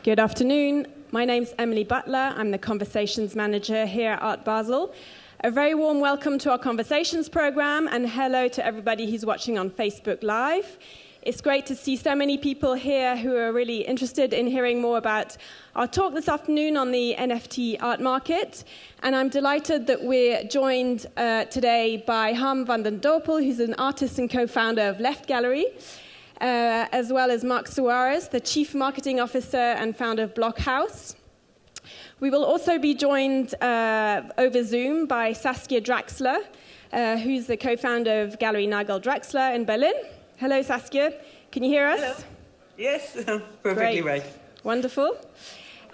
Good afternoon. My name's Emily Butler. I'm the Conversations Manager here at Art Basel. A very warm welcome to our Conversations program, and hello to everybody who's watching on Facebook Live. It's great to see so many people here who are really interested in hearing more about our talk this afternoon on the NFT art market. And I'm delighted that we're joined today by Harm van den Dorpel, who's an artist and co-founder of Left Gallery, as well as Mark Suarez, the Chief Marketing Officer and founder of Blockhouse. We will also be joined over Zoom by Saskia Draxler, who's the co-founder of Gallery Nagel Draxler in Berlin. Hello, Saskia. Can you hear us? Hello. Yes, perfectly right. Wonderful.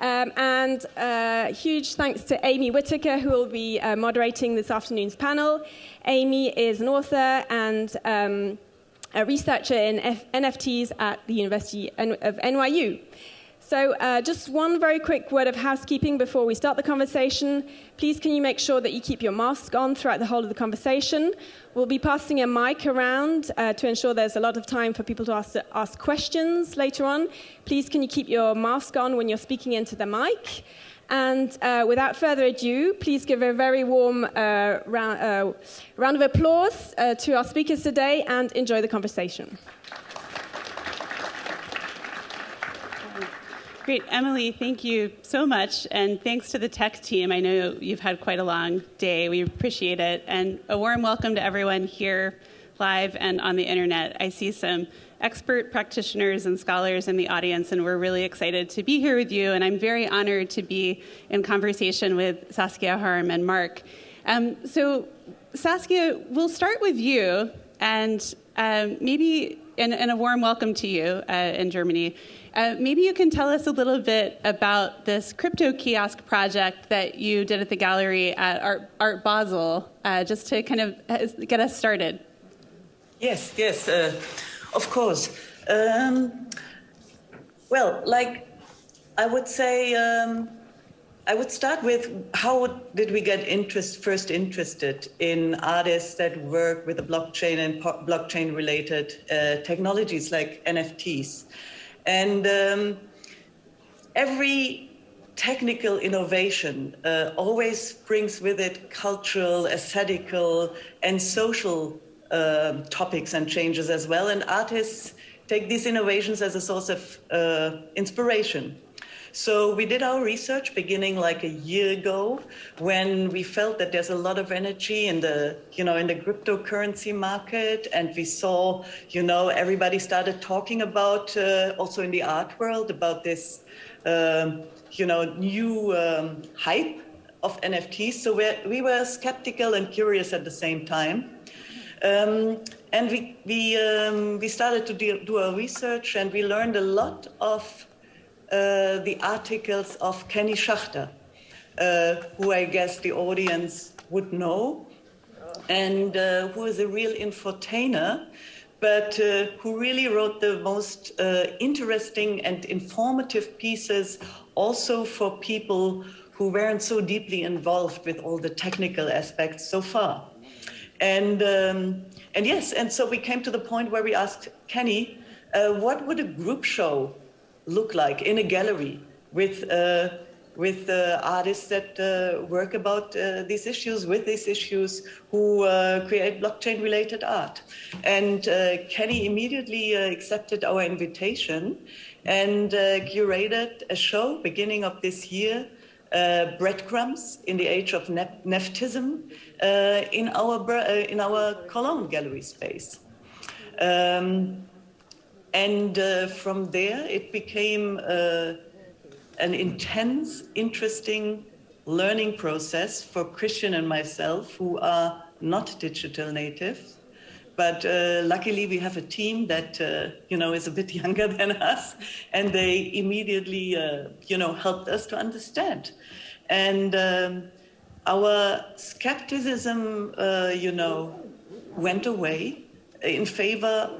And huge thanks to Amy Whittaker, who will be moderating this afternoon's panel. Amy is an author and a researcher in NFTs at the University of NYU. So just one very quick word of housekeeping before we start the conversation. Please can you make sure that you keep your mask on throughout the whole of the conversation. We'll be passing a mic around to ensure there's a lot of time for people to ask questions later on. Please can you keep your mask on when you're speaking into the mic. And without further ado, please give a very warm round of applause to our speakers today and enjoy the conversation. Great. Emily, thank you so much. And thanks to the tech team. I know you've had quite a long day. We appreciate it. And a warm welcome to everyone here live and on the internet. I see some expert practitioners and scholars in the audience, and we're really excited to be here with you. And I'm very honored to be in conversation with Saskia, Harm, and Mark. So Saskia, we'll start with you, and maybe, and a warm welcome to you in Germany. Maybe you can tell us a little bit about this crypto kiosk project that you did at the gallery at Art Basel, just to kind of get us started. Yes, of course. Well, like I would say, I would start with how did we get first interested in artists that work with the blockchain and blockchain-related technologies like NFTs. And every technical innovation always brings with it cultural, aesthetical, and social topics and changes as well. And artists take these innovations as a source of inspiration. So we did our research beginning like a year ago when we felt that there's a lot of energy in the cryptocurrency market, and we saw, everybody started talking about also in the art world about this, new hype of NFTs. So we were skeptical and curious at the same time. And we started to do our research, and we learned a lot of the articles of Kenny Schachter, who I guess the audience would know, and who is a real infotainer, but who really wrote the most interesting and informative pieces also for people who weren't so deeply involved with all the technical aspects so far. And so we came to the point where we asked Kenny, what would a group show look like in a gallery with artists that work about these issues, who create blockchain-related art. And Kenny immediately accepted our invitation and curated a show beginning of this year, Breadcrumbs in the Age of Neftism, in our Cologne gallery space. And from there, it became an intense, interesting learning process for Christian and myself, who are not digital natives. But luckily, we have a team that, is a bit younger than us, and they immediately, helped us to understand. And our skepticism, went away in favor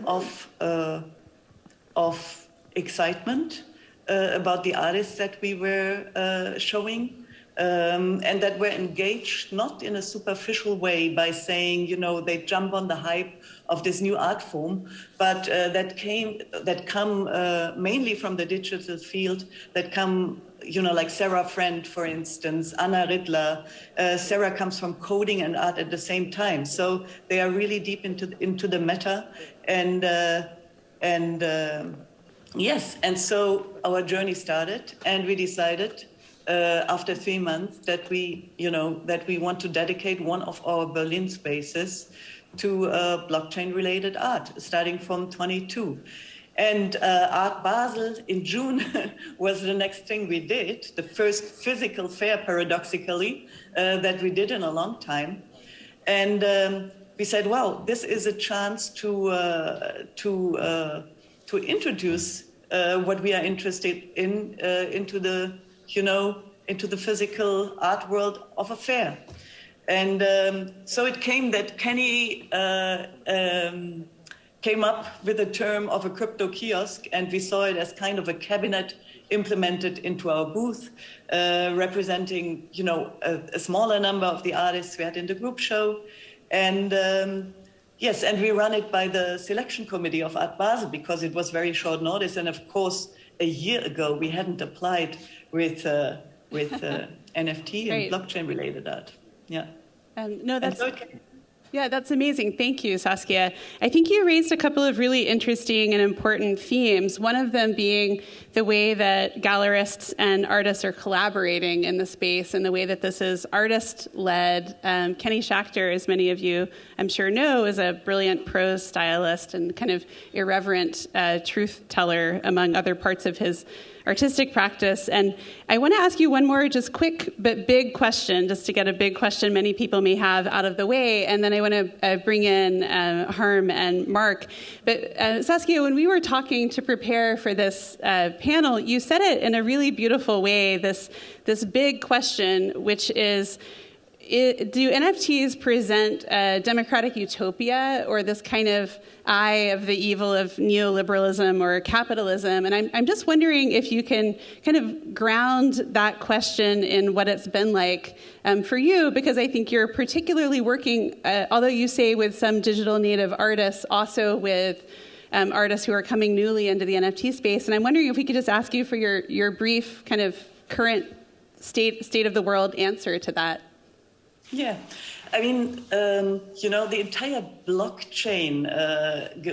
of excitement about the artists that we were showing, and that were engaged not in a superficial way by saying, they jump on the hype of this new art form, but that come mainly from the digital field, that come, like Sarah Friend, for instance, Anna Rittler. Sarah comes from coding and art at the same time, so they are really deep into the meta, and yes, and so our journey started, and we decided after 3 months that we want to dedicate one of our Berlin spaces to blockchain-related art, starting from 22. And Art Basel in June was the next thing we did, the first physical fair, paradoxically, that we did in a long time. And we said, wow, this is a chance to introduce what we are interested in into the physical art world of a fair. And so it came that Kenny came up with the term of a crypto kiosk, and we saw it as kind of a cabinet implemented into our booth, representing, a smaller number of the artists we had in the group show. And yes, and we run it by the selection committee of Art Basel because it was very short notice. And of course, a year ago, we hadn't applied with NFT and blockchain related art. Yeah. That's amazing. Thank you, Saskia. I think you raised a couple of really interesting and important themes, one of them being the way that gallerists and artists are collaborating in the space and the way that this is artist-led. Kenny Schachter, as many of you I'm sure know, is a brilliant prose stylist and kind of irreverent truth teller, among other parts of his artistic practice. And I want to ask you one more just quick but big question, just to get a big question many people may have out of the way. And then I want to bring in Harm and Mark. But Saskia, when we were talking to prepare for this panel, you said it in a really beautiful way, this big question, which is, do NFTs present a democratic utopia or this kind of eye of the evil of neoliberalism or capitalism? And I'm just wondering if you can kind of ground that question in what it's been like for you, because I think you're particularly working, although you say with some digital native artists, also with artists who are coming newly into the NFT space. And I'm wondering if we could just ask you for your brief kind of current state of the world answer to that. Yeah, I mean, the entire blockchain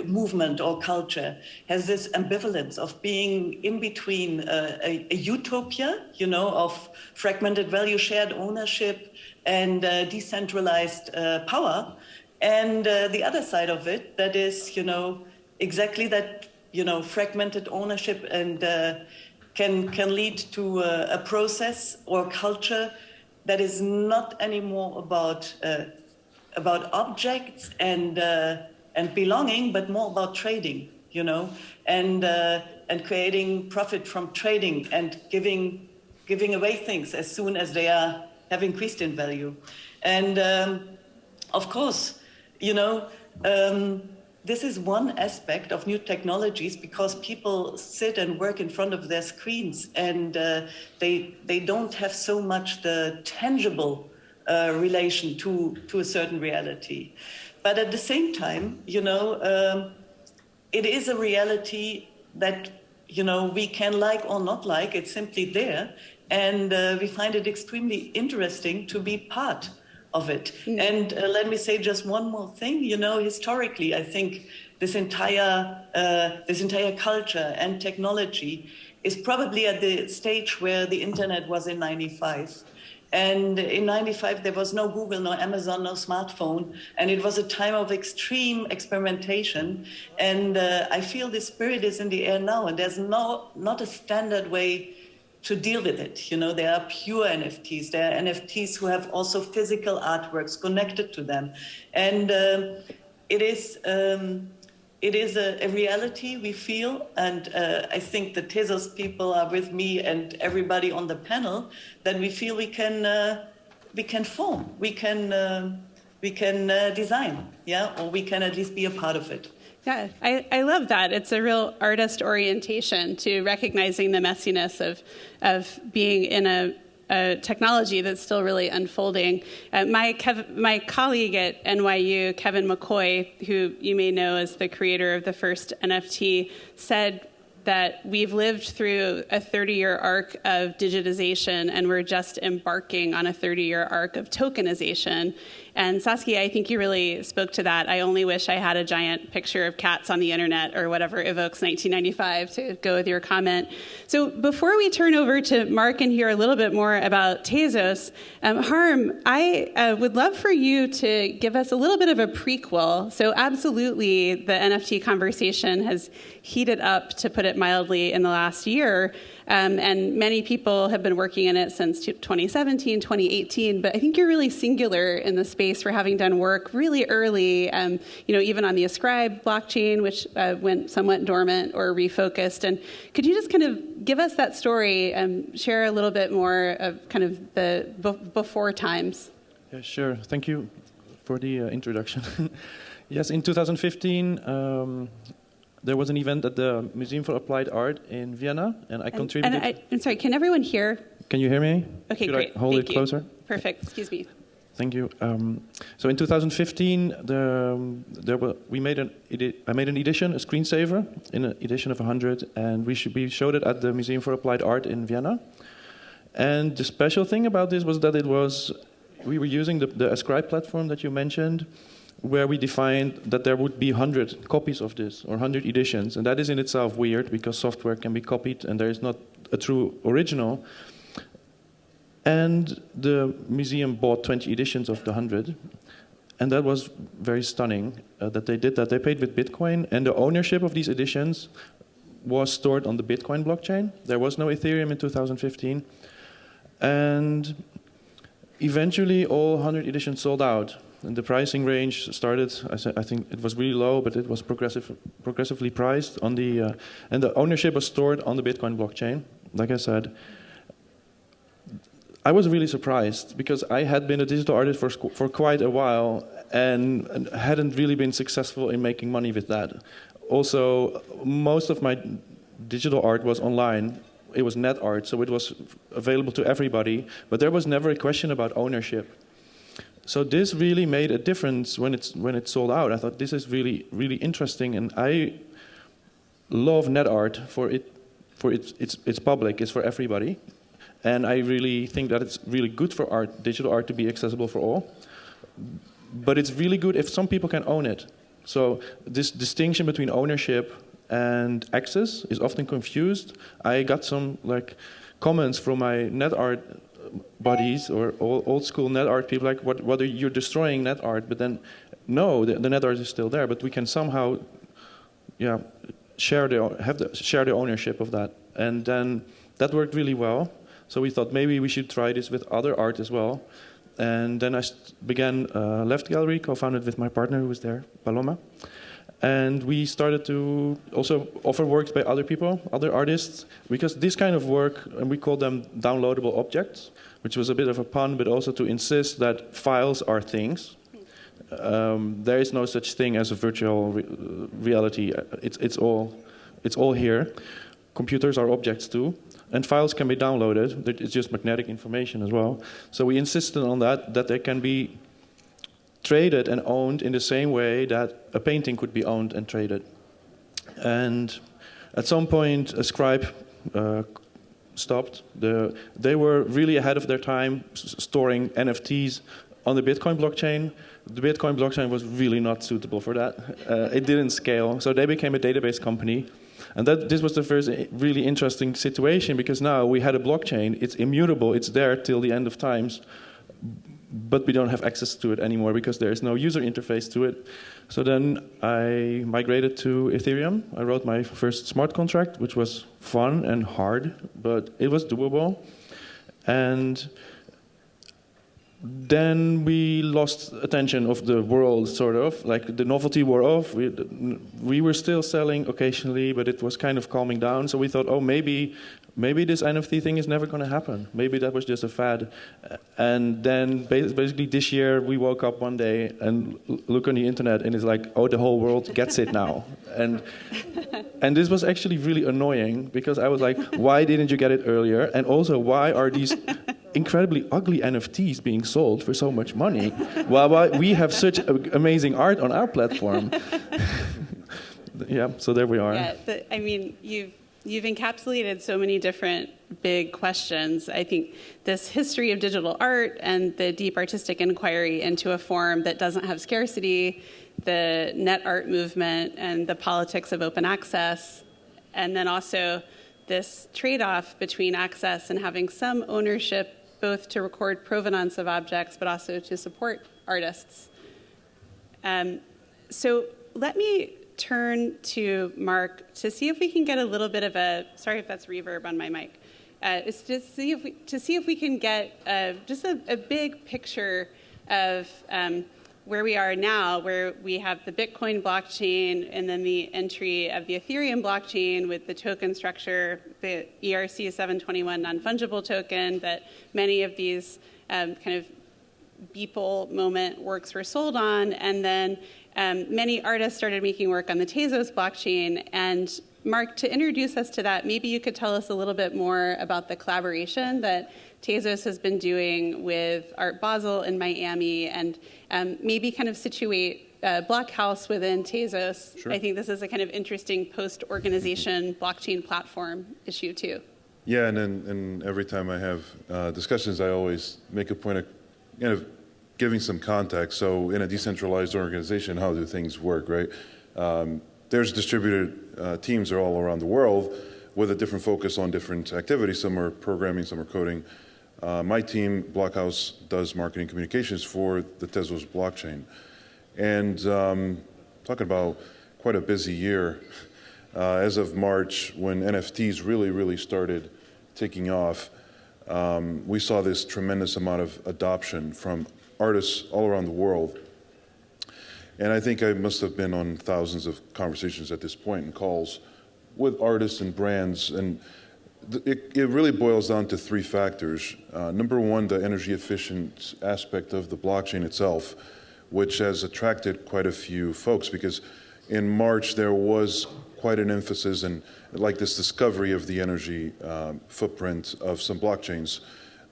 movement or culture has this ambivalence of being in between a utopia, of fragmented value, shared ownership, and decentralized power, and the other side of it that is, exactly that, fragmented ownership and can lead to a process or culture that is not anymore about objects and belonging, but more about trading, and creating profit from trading and giving away things as soon as they have increased in value. And of course, this is one aspect of new technologies because people sit and work in front of their screens and they don't have so much the tangible relation to a certain reality. But at the same time, it is a reality that, we can like or not like, it's simply there. And we find it extremely interesting to be part of it. Mm. And let me say just one more thing. Historically, I think this entire culture and technology is probably at the stage where the internet was in 95. And in 95, there was no Google, no Amazon, no smartphone. And it was a time of extreme experimentation. And I feel the spirit is in the air now. And there's not a standard way to deal with it. There are pure NFTs. There are NFTs who have also physical artworks connected to them. And it is a reality we feel. And I think the Tezos people are with me and everybody on the panel, that we feel we can form, we can design, or we can at least be a part of it. Yeah, I love that. It's a real artist orientation to recognizing the messiness of being in a technology that's still really unfolding. My colleague at NYU, Kevin McCoy, who you may know as the creator of the first NFT, said that we've lived through a 30-year arc of digitization, and we're just embarking on a 30-year arc of tokenization. And Saskia, I think you really spoke to that. I only wish I had a giant picture of cats on the internet or whatever evokes 1995 to go with your comment. So before we turn over to Mark and hear a little bit more about Tezos, Harm, I would love for you to give us a little bit of a prequel. So absolutely, the NFT conversation has heated up, to put it mildly, in the last year. And many people have been working in it since 2017, 2018, but I think you're really singular in the space for having done work really early, even on the Ascribe blockchain, which went somewhat dormant or refocused. And could you just kind of give us that story and share a little bit more of kind of the before times? Yeah, sure. Thank you for the introduction. Yes, in 2015, there was an event at the Museum for Applied Art in Vienna, and I contributed. I'm sorry, can everyone hear? Can you hear me? Okay, Should great. I hold Thank it closer? Perfect. Excuse me. Thank you. So in 2015, I made an edition, a screensaver, in an edition of 100, and we showed it at the Museum for Applied Art in Vienna. And the special thing about this was that we were using the Ascribe platform that you mentioned, where we defined that there would be 100 copies of this, or 100 editions. And that is in itself weird, because software can be copied and there is not a true original. And the museum bought 20 editions of the 100. And that was very stunning that they did that. They paid with Bitcoin, and the ownership of these editions was stored on the Bitcoin blockchain. There was no Ethereum in 2015. And eventually all 100 editions sold out. And the pricing range started, I think it was really low, but it was progressively priced on the, and the ownership was stored on the Bitcoin blockchain. Like I said, I was really surprised, because I had been a digital artist for quite a while and hadn't really been successful in making money with that. Also, most of my digital art was online. It was net art, so it was available to everybody, but there was never a question about ownership. So this really made a difference when it sold out. I thought, this is really, really interesting, and I love net art it's public, it's for everybody, and I really think that it's really good for art, digital art, to be accessible for all. But it's really good if some people can own it. So this distinction between ownership and access is often confused. I got some comments from my net art buddies or old school net art people, like, what you're destroying net art, but then no, the net art is still there, but we can somehow share the ownership of that. And then that worked really well, so we thought maybe we should try this with other art as well. And then I began Left Gallery, co-founded with my partner who was there, Paloma. And we started to also offer works by other people, other artists, because this kind of work, and we call them downloadable objects, which was a bit of a pun, but also to insist that files are things. There is no such thing as a virtual reality. It's all here. Computers are objects too, and files can be downloaded. It's just magnetic information as well. So we insisted on that they can be traded and owned in the same way that a painting could be owned and traded. And at some point, Ascribe stopped. They were really ahead of their time, storing NFTs on the Bitcoin blockchain. The Bitcoin blockchain was really not suitable for that. It didn't scale, so they became a database company. And this was the first really interesting situation, because now we had a blockchain. It's immutable. It's there till the end of times. But we don't have access to it anymore because there is no user interface to it. So then I migrated to Ethereum. I wrote my first smart contract, which was fun and hard, but it was doable. And then we lost attention of the world, sort of. Like, the novelty wore off. We were still selling occasionally, but it was kind of calming down. So we thought, oh, maybe this NFT thing is never going to happen. Maybe that was just a fad. And then basically this year we woke up one day and look on the internet and it's like, oh, the whole world gets it now. And this was actually really annoying, because I was like, why didn't you get it earlier? And also, why are these incredibly ugly NFTs being sold for so much money, while we have such amazing art on our platform. Yeah, so there we are. Yeah, I mean, you've encapsulated so many different big questions. I think this history of digital art and the deep artistic inquiry into a form that doesn't have scarcity, the net art movement and the politics of open access, and then also this trade-off between access and having some ownership, both to record provenance of objects, but also to support artists. So let me turn to Mark to see if we can get a little bit of sorry if that's reverb on my mic, is to see if we can get just a big picture of where we are now, where we have the Bitcoin blockchain and then the entry of the Ethereum blockchain with the token structure, the ERC 721 non-fungible token that many of these kind of Beeple moment works were sold on, and then many artists started making work on the Tezos blockchain. And Mark, to introduce us to that, maybe you could tell us a little bit more about the collaboration that Tezos has been doing with Art Basel in Miami, and maybe kind of situate Blockhouse within Tezos. Sure. I think this is a kind of interesting post-organization blockchain platform issue too. Yeah, and every time I have discussions, I always make a point of kind of giving some context. So in a decentralized organization, how do things work, right? There's distributed teams are all around the world with a different focus on different activities. Some are programming, some are coding. My team, Blockhouse, does marketing communications for the Tezos blockchain. And talking about quite a busy year. As of March, when NFTs really started taking off, we saw this tremendous amount of adoption from artists all around the world. And I think I must have been on thousands of conversations at this point and calls with artists and brands. And it really boils down to three factors. Number one, the energy efficient aspect of the blockchain itself, which has attracted quite a few folks, because in March there was quite an emphasis and like this discovery of the energy footprint of some blockchains.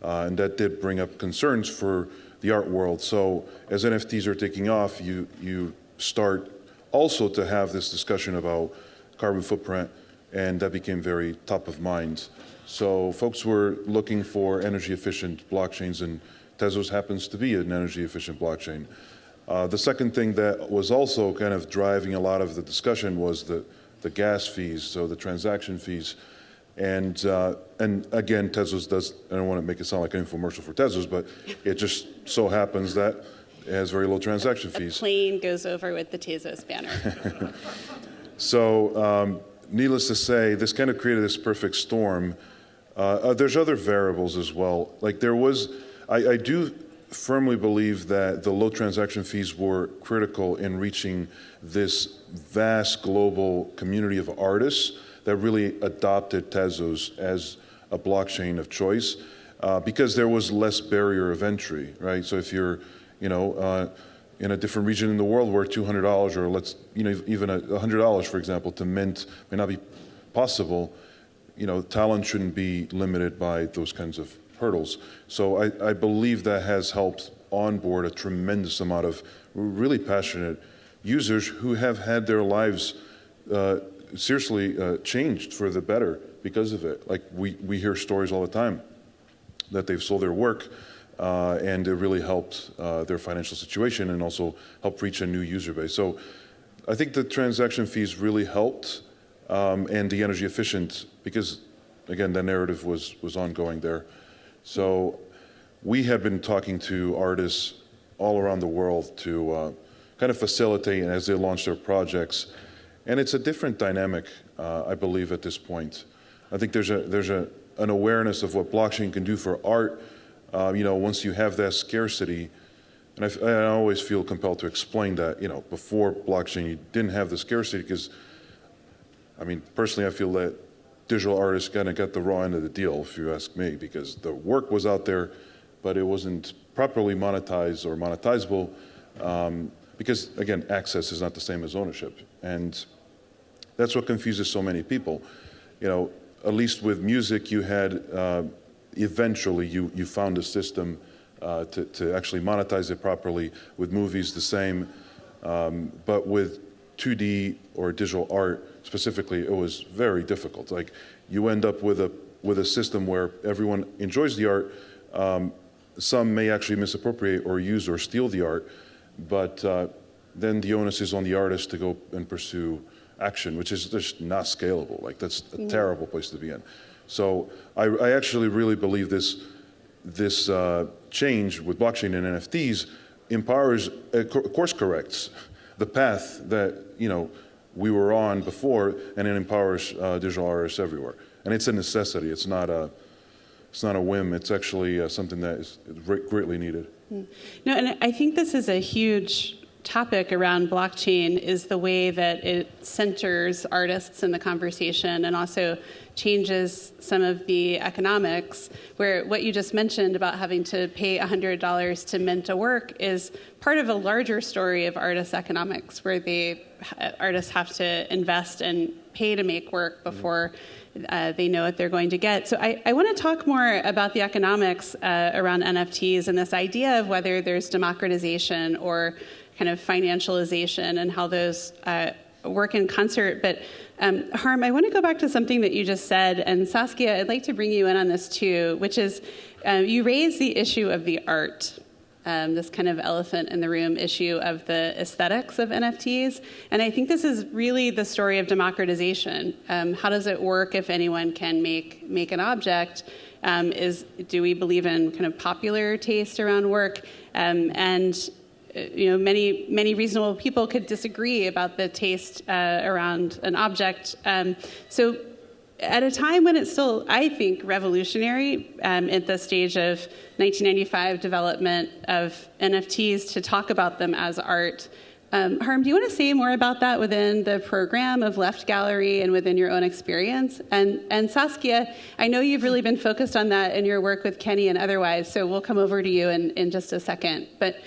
And that did bring up concerns for the art world. So as NFTs are taking off, you start also to have this discussion about carbon footprint, and that became very top of mind. So folks were looking for energy efficient blockchains, and Tezos happens to be an energy efficient blockchain. The second thing that was also kind of driving a lot of the discussion was the gas fees, so the transaction fees. And again, Tezos does, I don't want to make it sound like an infomercial for Tezos, but it just so happens that it has very low transaction fees. The plane goes over with the Tezos banner. So needless to say, this kind of created this perfect storm. There's other variables as well. Like there was, I do firmly believe that the low transaction fees were critical in reaching this vast global community of artists that really adopted Tezos as a blockchain of choice, because there was less barrier of entry, right? So if you're, in a different region in the world where $200 or even $100, for example, to mint may not be possible, talent shouldn't be limited by those kinds of hurdles. So I believe that has helped onboard a tremendous amount of really passionate users who have had their lives seriously changed for the better because of it. Like we hear stories all the time that they've sold their work and it really helped their financial situation and also helped reach a new user base. So I think the transaction fees really helped and the energy efficient, because again, the narrative was ongoing there. So we had been talking to artists all around the world to kind of facilitate as they launch their projects. And it's a different dynamic, I believe, at this point. I think there's an awareness of what blockchain can do for art. Once you have that scarcity, and I always feel compelled to explain that, before blockchain, you didn't have the scarcity because, personally, I feel that digital artists kind of got the raw end of the deal, if you ask me, because the work was out there, but it wasn't properly monetized or monetizable, because, again, access is not the same as ownership. And that's what confuses so many people. At least with music, you had, eventually you found a system to actually monetize it properly. With movies, the same. But with 2D or digital art specifically, it was very difficult. Like, you end up with a system where everyone enjoys the art. Some may actually misappropriate or use or steal the art, but then the onus is on the artist to go and pursue action, which is just not scalable. Like, that's a terrible place to be in. So I actually really believe this change with blockchain and NFTs empowers, course corrects the path that we were on before, and it empowers digital artists everywhere. And it's a necessity. It's not a whim. It's actually something that is greatly needed. No, and I think this is a huge topic around blockchain, is the way that it centers artists in the conversation and also changes some of the economics, where what you just mentioned about having to pay $100 to mint a work is part of a larger story of artist economics, where artists have to invest and pay to make work before they know what they're going to get. So I want to talk more about the economics around NFTs and this idea of whether there's democratization or kind of financialization and how those work in concert. But Harm, I want to go back to something that you just said, and Saskia, I'd like to bring you in on this too, which is you raised the issue of the art, this kind of elephant in the room issue of the aesthetics of NFTs. And I think this is really the story of democratization. How does it work if anyone can make an object? Do we believe in kind of popular taste around work? Many reasonable people could disagree about the taste around an object. So at a time when it's still, I think, revolutionary at the stage of 1995 development of NFTs to talk about them as art. Harm, do you want to say more about that within the program of Left Gallery and within your own experience? And Saskia, I know you've really been focused on that in your work with Kenny and otherwise, so we'll come over to you in just a second. But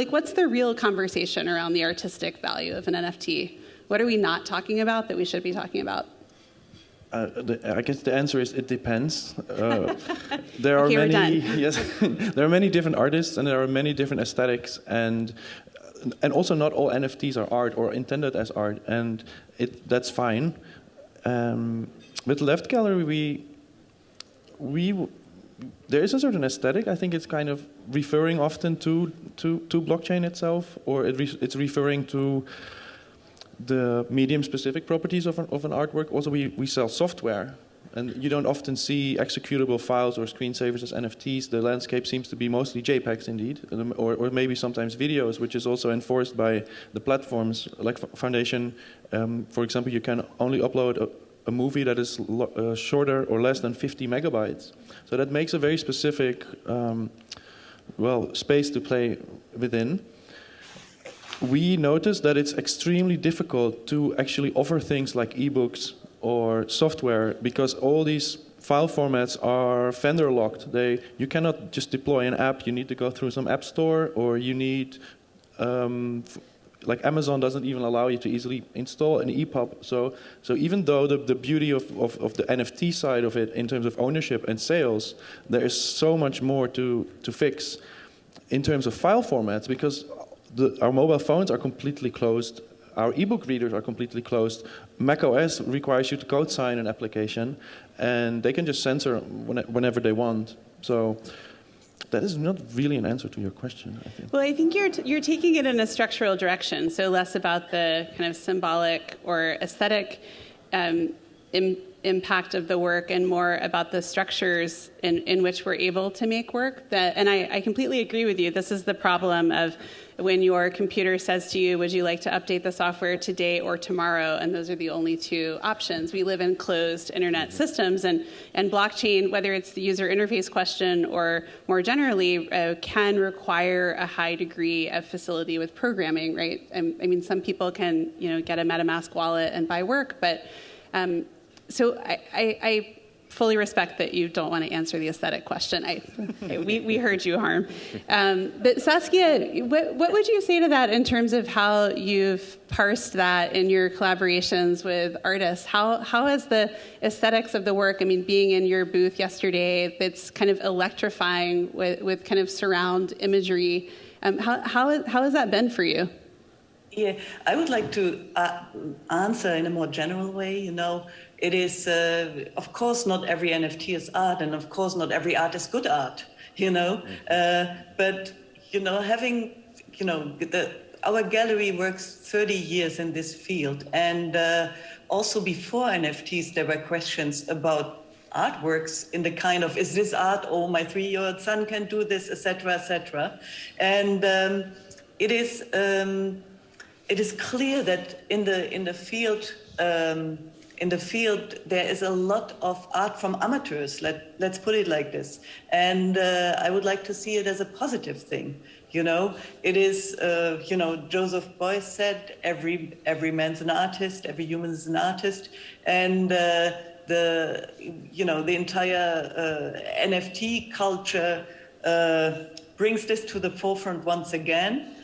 what's the real conversation around the artistic value of an NFT? What are we not talking about that we should be talking about? I guess the answer is it depends. There are okay, many, yes, there are many different artists and there are many different aesthetics, and also not all NFTs are art or intended as art, and that's fine. With Left Gallery, there is a certain aesthetic. I think it's kind of referring often to blockchain itself, or it's referring to the medium-specific properties of an artwork. Also, we sell software, and you don't often see executable files or screensavers as NFTs. The landscape seems to be mostly JPEGs, indeed, or maybe sometimes videos, which is also enforced by the platforms like Foundation. For example, you can only upload a movie that is shorter or less than 50 megabytes. So that makes a very specific space to play within. We noticed that it's extremely difficult to actually offer things like ebooks or software, because all these file formats are vendor locked. You cannot just deploy an app. You need to go through some app store, or you need, like Amazon doesn't even allow you to easily install an EPUB. So even though the beauty of the NFT side of it in terms of ownership and sales, there is so much more to fix in terms of file formats, because our mobile phones are completely closed. Our ebook readers are completely closed. macOS requires you to code sign an application, and they can just censor whenever they want. So that is not really an answer to your question, I think. Well, I think you're taking it in a structural direction, so less about the kind of symbolic or aesthetic impact of the work, and more about the structures in which we're able to make work. And I completely agree with you. This is the problem of when your computer says to you, would you like to update the software today or tomorrow? And those are the only two options. We live in closed internet systems, and blockchain, whether it's the user interface question or more generally, can require a high degree of facility with programming, right? I mean, some people can get a MetaMask wallet and buy work, but so I fully respect that you don't want to answer the aesthetic question. We heard you, Harm. But Saskia, what would you say to that in terms of how you've parsed that in your collaborations with artists? How has the aesthetics of the work, I mean, being in your booth yesterday, that's kind of electrifying with kind of surround imagery, how has that been for you? Yeah, I would like to answer in a more general way. It is, of course, not every NFT is art, and of course, not every art is good art. But having, our gallery works 30 years in this field, and also before NFTs, there were questions about artworks in the kind of, is this art? Oh, my 3-year-old son can do this, etc., etc. And it is clear that in the field there is a lot of art from amateurs. Let's put it like this. And I would like to see it as a positive thing. It is. Joseph Beuys said, every man's an artist, every human is an artist, and the entire NFT culture brings this to the forefront once again.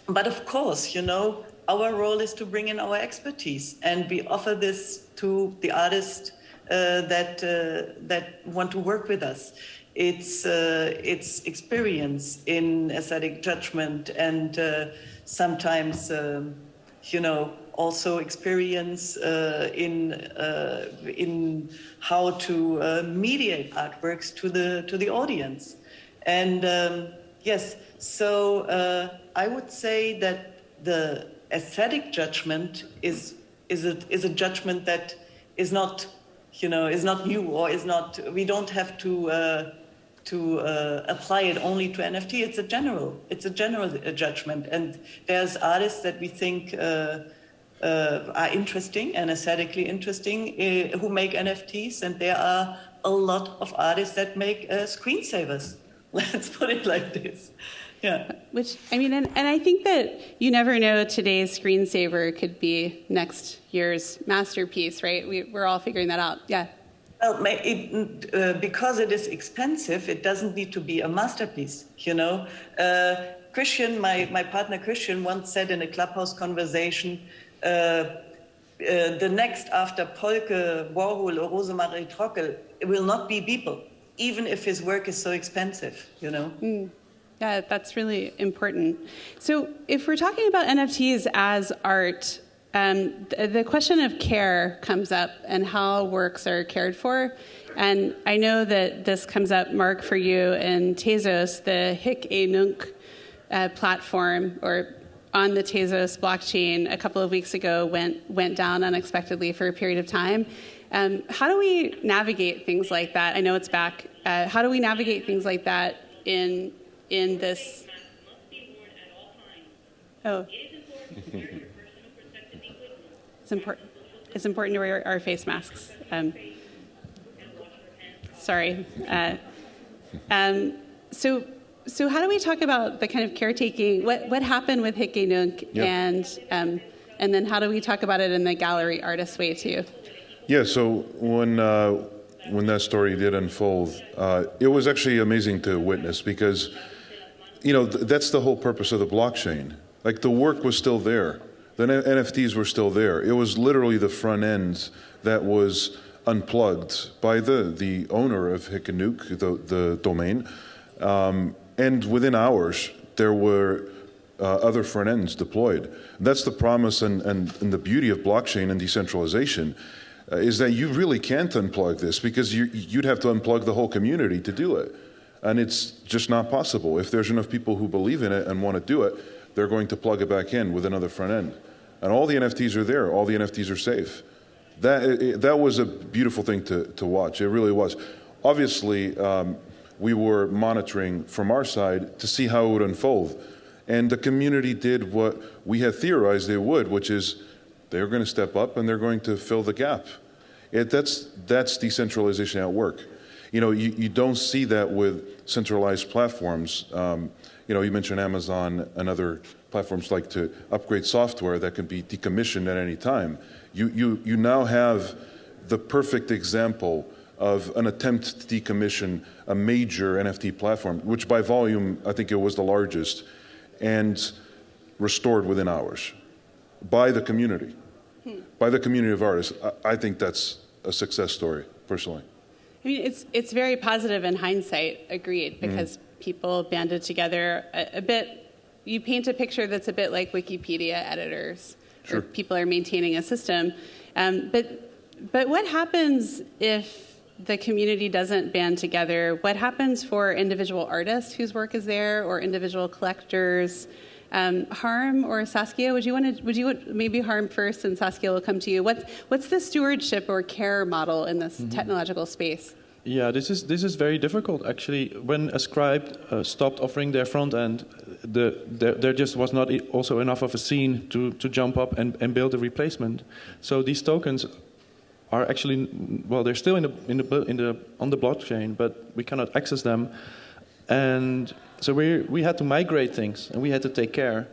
But of course, our role is to bring in our expertise, and we offer this to the artists that want to work with us. It's experience in aesthetic judgment, and sometimes, also experience in how to mediate artworks to the audience. And yes, so I would say that the aesthetic judgment is a judgment that is not new, or is not. We don't have to apply it only to NFT. It's a general judgment, and there's artists that we think are interesting and aesthetically interesting who make NFTs, and there are a lot of artists that make screensavers. Let's put it like this. Yeah. Which, I mean, and I think that you never know, today's screensaver could be next year's masterpiece, right? We're all figuring that out. Yeah. Well, because it is expensive, it doesn't need to be a masterpiece, Christian, my partner Christian, once said in a Clubhouse conversation, the next after Polke, Warhol, or Rosemarie Trockel, it will not be Beeple, even if his work is so expensive, Yeah, that's really important. So if we're talking about NFTs as art, the question of care comes up and how works are cared for. And I know that this comes up, Mark, for you in Tezos, the Hic et Nunc platform, or on the Tezos blockchain a couple of weeks ago went down unexpectedly for a period of time. How do we navigate things like that? I know it's back. How do we navigate things like that in this? Oh, it's important. It's important to wear our face masks. Sorry. So how do we talk about the kind of caretaking? What happened with Hic et Nunc, yep. And then how do we talk about it in the gallery artist way too? Yeah. So when that story did unfold, it was actually amazing to witness, because that's the whole purpose of the blockchain. Like, the work was still there. The NFTs were still there. It was literally the front end that was unplugged by the owner of Hic et Nunc, the domain. And within hours, there were other front ends deployed. That's the promise and the beauty of blockchain and decentralization, is that you really can't unplug this, because you'd have to unplug the whole community to do it. And it's just not possible. If there's enough people who believe in it and want to do it, they're going to plug it back in with another front end. And all the NFTs are there. All the NFTs are safe. That was a beautiful thing to watch. It really was. Obviously, we were monitoring from our side to see how it would unfold. And the community did what we had theorized they would, which is they're going to step up and they're going to fill the gap. That's decentralization at work. You don't see that with centralized platforms. You mentioned Amazon and other platforms like to upgrade software that can be decommissioned at any time. You now have the perfect example of an attempt to decommission a major NFT platform, which by volume, I think it was the largest, and restored within hours by the community, by the community of artists. I think that's a success story, personally. I mean, it's very positive in hindsight, agreed, because people banded together a bit. You paint a picture that's a bit like Wikipedia editors, Sure. or people are maintaining a system. But what happens if the community doesn't band together? What happens for individual artists whose work is there, or individual collectors? Harm or Saskia, would you maybe Harm first, and Saskia will come to you. What's the stewardship or care model in this technological space? Yeah, this is very difficult actually. When Ascribed stopped offering their front end, there just was not also enough of a scene to jump up and build a replacement. So these tokens are actually, well, they're still on the blockchain, but we cannot access them, and so we had to migrate things, and we had to take care.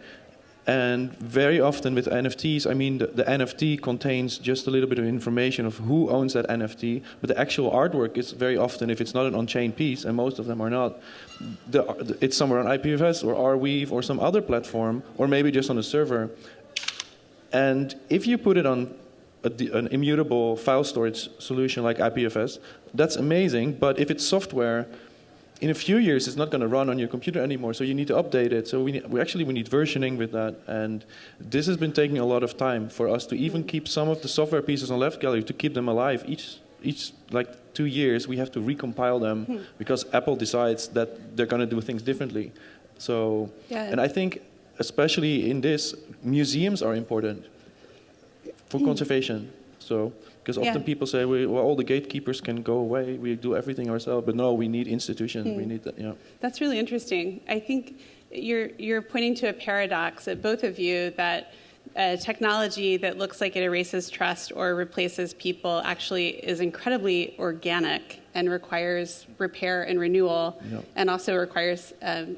And very often with NFTs, I mean, the NFT contains just a little bit of information of who owns that NFT, but the actual artwork is very often, if it's not an on-chain piece, and most of them are not, it's somewhere on IPFS or Arweave or some other platform, or maybe just on a server. And if you put it on an immutable file storage solution like IPFS, that's amazing, but if it's software, in a few years, it's not going to run on your computer anymore, so you need to update it. So we need versioning with that, and this has been taking a lot of time for us to even keep some of the software pieces on Left Gallery, to keep them alive. Each like 2 years, we have to recompile them because Apple decides that they're going to do things differently. So, yeah. And I think, especially in this, museums are important for conservation. So. Because often people say, well, all the gatekeepers can go away. We do everything ourselves. But no, we need institutions. We need that. Yeah. That's really interesting. I think you're pointing to a paradox at both of you, that technology that looks like it erases trust or replaces people actually is incredibly organic and requires repair and renewal, and also requires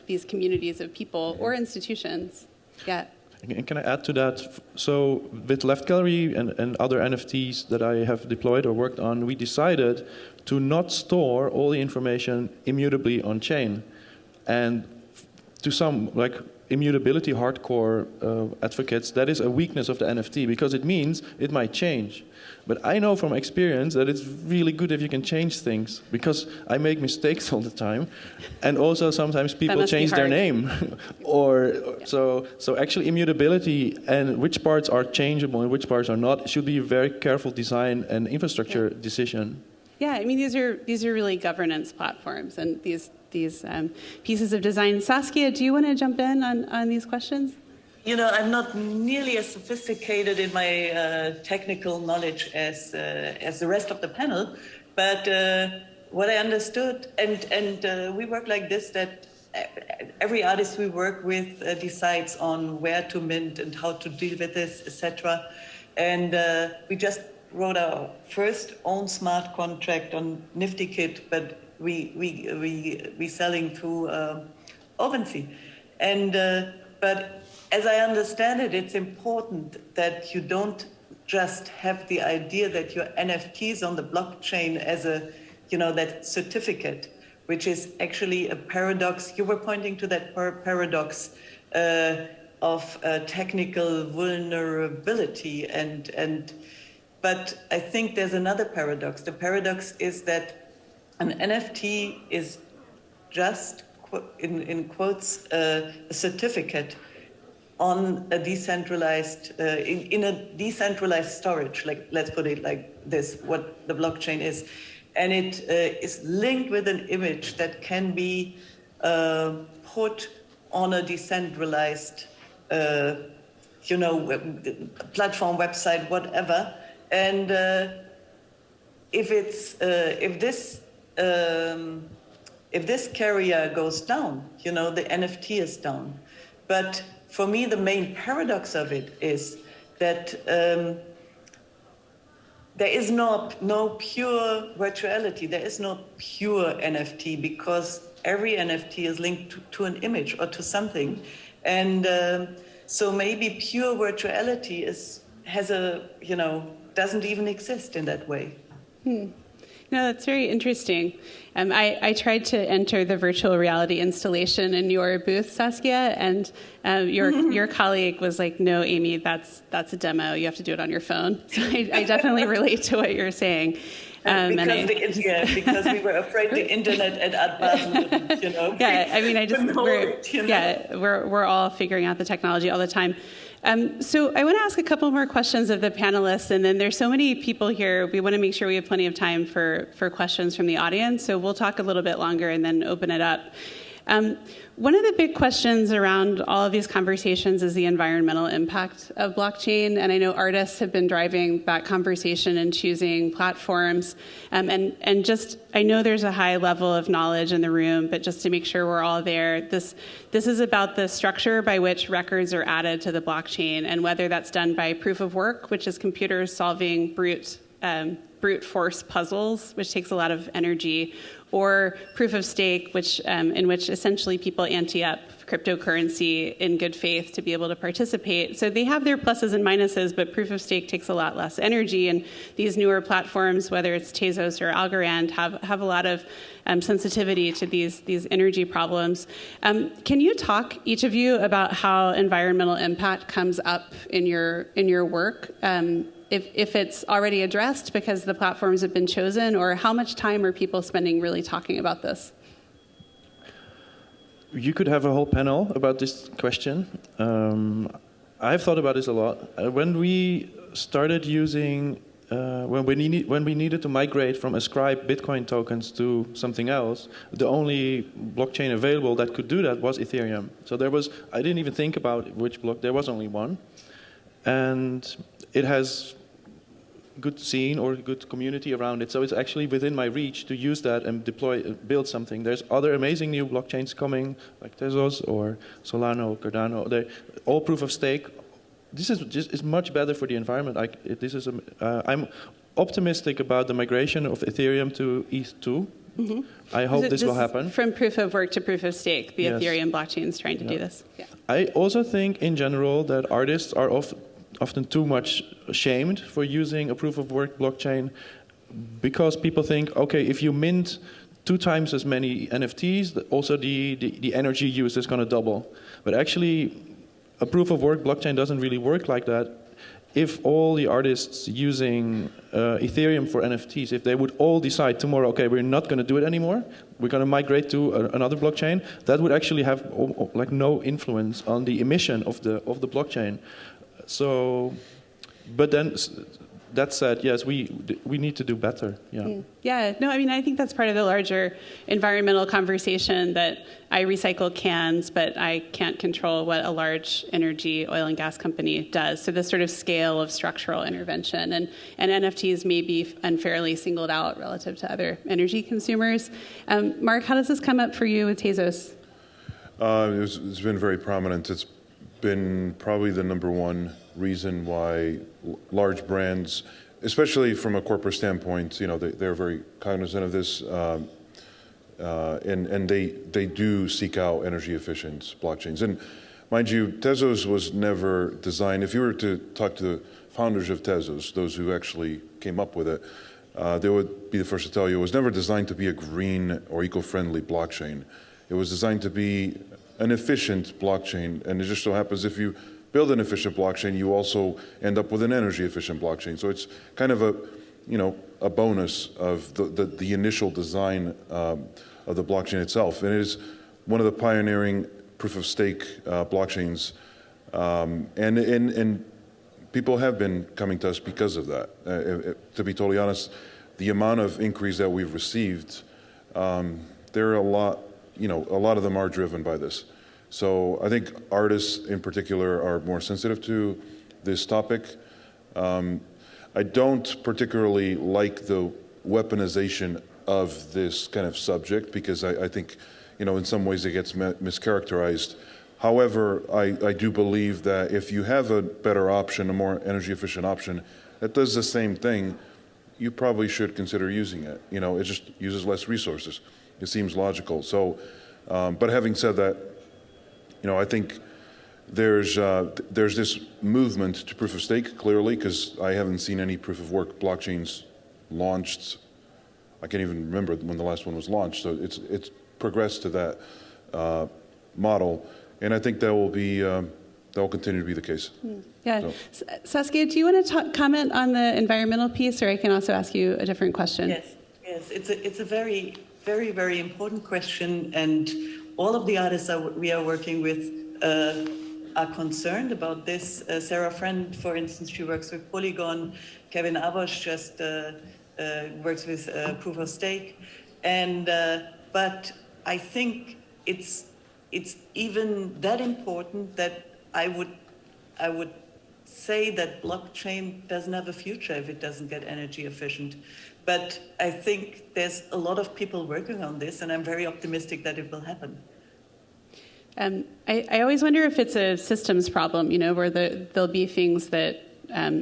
these communities of people or institutions. Yeah. And can I add to that? So with Left Gallery and other NFTs that I have deployed or worked on, we decided to not store all the information immutably on chain. And to some, like immutability hardcore advocates, that is a weakness of the NFT, because it means it might change. But I know from experience that it's really good if you can change things, because I make mistakes all the time, and also sometimes people change their name, so actually immutability and which parts are changeable and which parts are not should be a very careful design and infrastructure decision. Yeah, I mean these are really governance platforms, and these pieces of design. Saskia, do you want to jump in on these questions? You know, I'm not nearly as sophisticated in my technical knowledge as the rest of the panel, but what I understood, and we work like this, that every artist we work with decides on where to mint and how to deal with this, etc. And we just wrote our first own smart contract on NiftyKit, but we selling through OpenSea, and but. As I understand it, it's important that you don't just have the idea that your NFT is on the blockchain as a, that certificate, which is actually a paradox. You were pointing to that paradox of technical vulnerability, but I think there's another paradox. The paradox is that an NFT is just, in quotes, a certificate on a decentralized, in a decentralized storage, like let's put it like this, what the blockchain is. And it is linked with an image that can be put on a decentralized, platform, website, whatever. And if this carrier goes down, the NFT is down. But for me, the main paradox of it is that there is no pure virtuality. There is no pure NFT, because every NFT is linked to an image or to something. And so maybe pure virtuality doesn't even exist in that way. No, that's very interesting. I tried to enter the virtual reality installation in your booth, Saskia, and your colleague was like, "No, Amy, that's a demo. You have to do it on your phone." So I definitely relate to what you're saying. Because we were afraid the internet at Art Basel, Yeah, I mean, we're all figuring out the technology all the time. So I want to ask a couple more questions of the panelists, and then there's so many people here. We want to make sure we have plenty of time for questions from the audience. So we'll talk a little bit longer and then open it up. One of the big questions around all of these conversations is the environmental impact of blockchain. And I know artists have been driving that conversation and choosing platforms. And just, I know there's a high level of knowledge in the room, but just to make sure we're all there, this is about the structure by which records are added to the blockchain, and whether that's done by proof of work, which is computers solving brute force puzzles, which takes a lot of energy, or proof of stake, which in which essentially people ante up cryptocurrency in good faith to be able to participate. So they have their pluses and minuses, but proof of stake takes a lot less energy. And these newer platforms, whether it's Tezos or Algorand, have a lot of sensitivity to these energy problems. Can you talk, each of you, about how environmental impact comes up in your work? If it's already addressed because the platforms have been chosen, or how much time are people spending really talking about this? You could have a whole panel about this question. I've thought about this a lot. When we started using, when we needed to migrate from ascribed Bitcoin tokens to something else, the only blockchain available that could do that was Ethereum. So I didn't even think about which block, there was only one. And it has good scene or good community around it. So it's actually within my reach to use that and build something. There's other amazing new blockchains coming, like Tezos or Solano, Cardano. They're all proof of stake. This is much better for the environment. I'm optimistic about the migration of Ethereum to ETH2. Mm-hmm. I hope this will happen. From proof of work to proof of stake, the Ethereum blockchain is trying to do this. Yeah. I also think in general that artists are often too much shamed for using a proof-of-work blockchain, because people think, okay, if you mint 2 times as many NFTs, also the energy used is going to double. But actually, a proof-of-work blockchain doesn't really work like that. If all the artists using Ethereum for NFTs, if they would all decide tomorrow, okay, we're not going to do it anymore, we're going to migrate to another blockchain, that would actually have like no influence on the emission of the blockchain. So, but then that said, yes, we need to do better. Yeah. Yeah. No, I mean, I think that's part of the larger environmental conversation, that I recycle cans, but I can't control what a large energy oil and gas company does. So this sort of scale of structural intervention, and NFTs may be unfairly singled out relative to other energy consumers. Mark, how does this come up for you with Tezos? It's been very prominent. It's been probably the number one reason why large brands, especially from a corporate standpoint, they're very cognizant of this, and they do seek out energy efficient blockchains. And mind you, Tezos was never designed. If you were to talk to the founders of Tezos, those who actually came up with it, they would be the first to tell you it was never designed to be a green or eco-friendly blockchain. It was designed to be an efficient blockchain, and it just so happens if you build an efficient blockchain, you also end up with an energy efficient blockchain. So it's kind of a bonus of the initial design of the blockchain itself, and it is one of the pioneering proof of stake blockchains, and people have been coming to us because of that. To be totally honest, the amount of inquiries that we've received, there are a lot of them are driven by this. So I think artists in particular are more sensitive to this topic. I don't particularly like the weaponization of this kind of subject, because I think, in some ways it gets mischaracterized. However, I do believe that if you have a better option, a more energy efficient option that does the same thing, you probably should consider using it. It just uses less resources. It seems logical. So, but having said that, I think there's this movement to proof of stake, clearly, because I haven't seen any proof of work blockchains launched. I can't even remember when the last one was launched. So it's progressed to that model, and I think that will continue to be the case. Yeah. So. Saskia, do you want to comment on the environmental piece, or I can also ask you a different question? Yes. It's a very, very, very important question, and all of the artists we are working with are concerned about this. Sarah Friend, for instance, she works with Polygon. Kevin Abosch just works with Proof of Stake, and but I think it's even that important that I would say that blockchain doesn't have a future if it doesn't get energy efficient. But I think there's a lot of people working on this, and I'm very optimistic that it will happen. I always wonder if it's a systems problem, where there'll be things that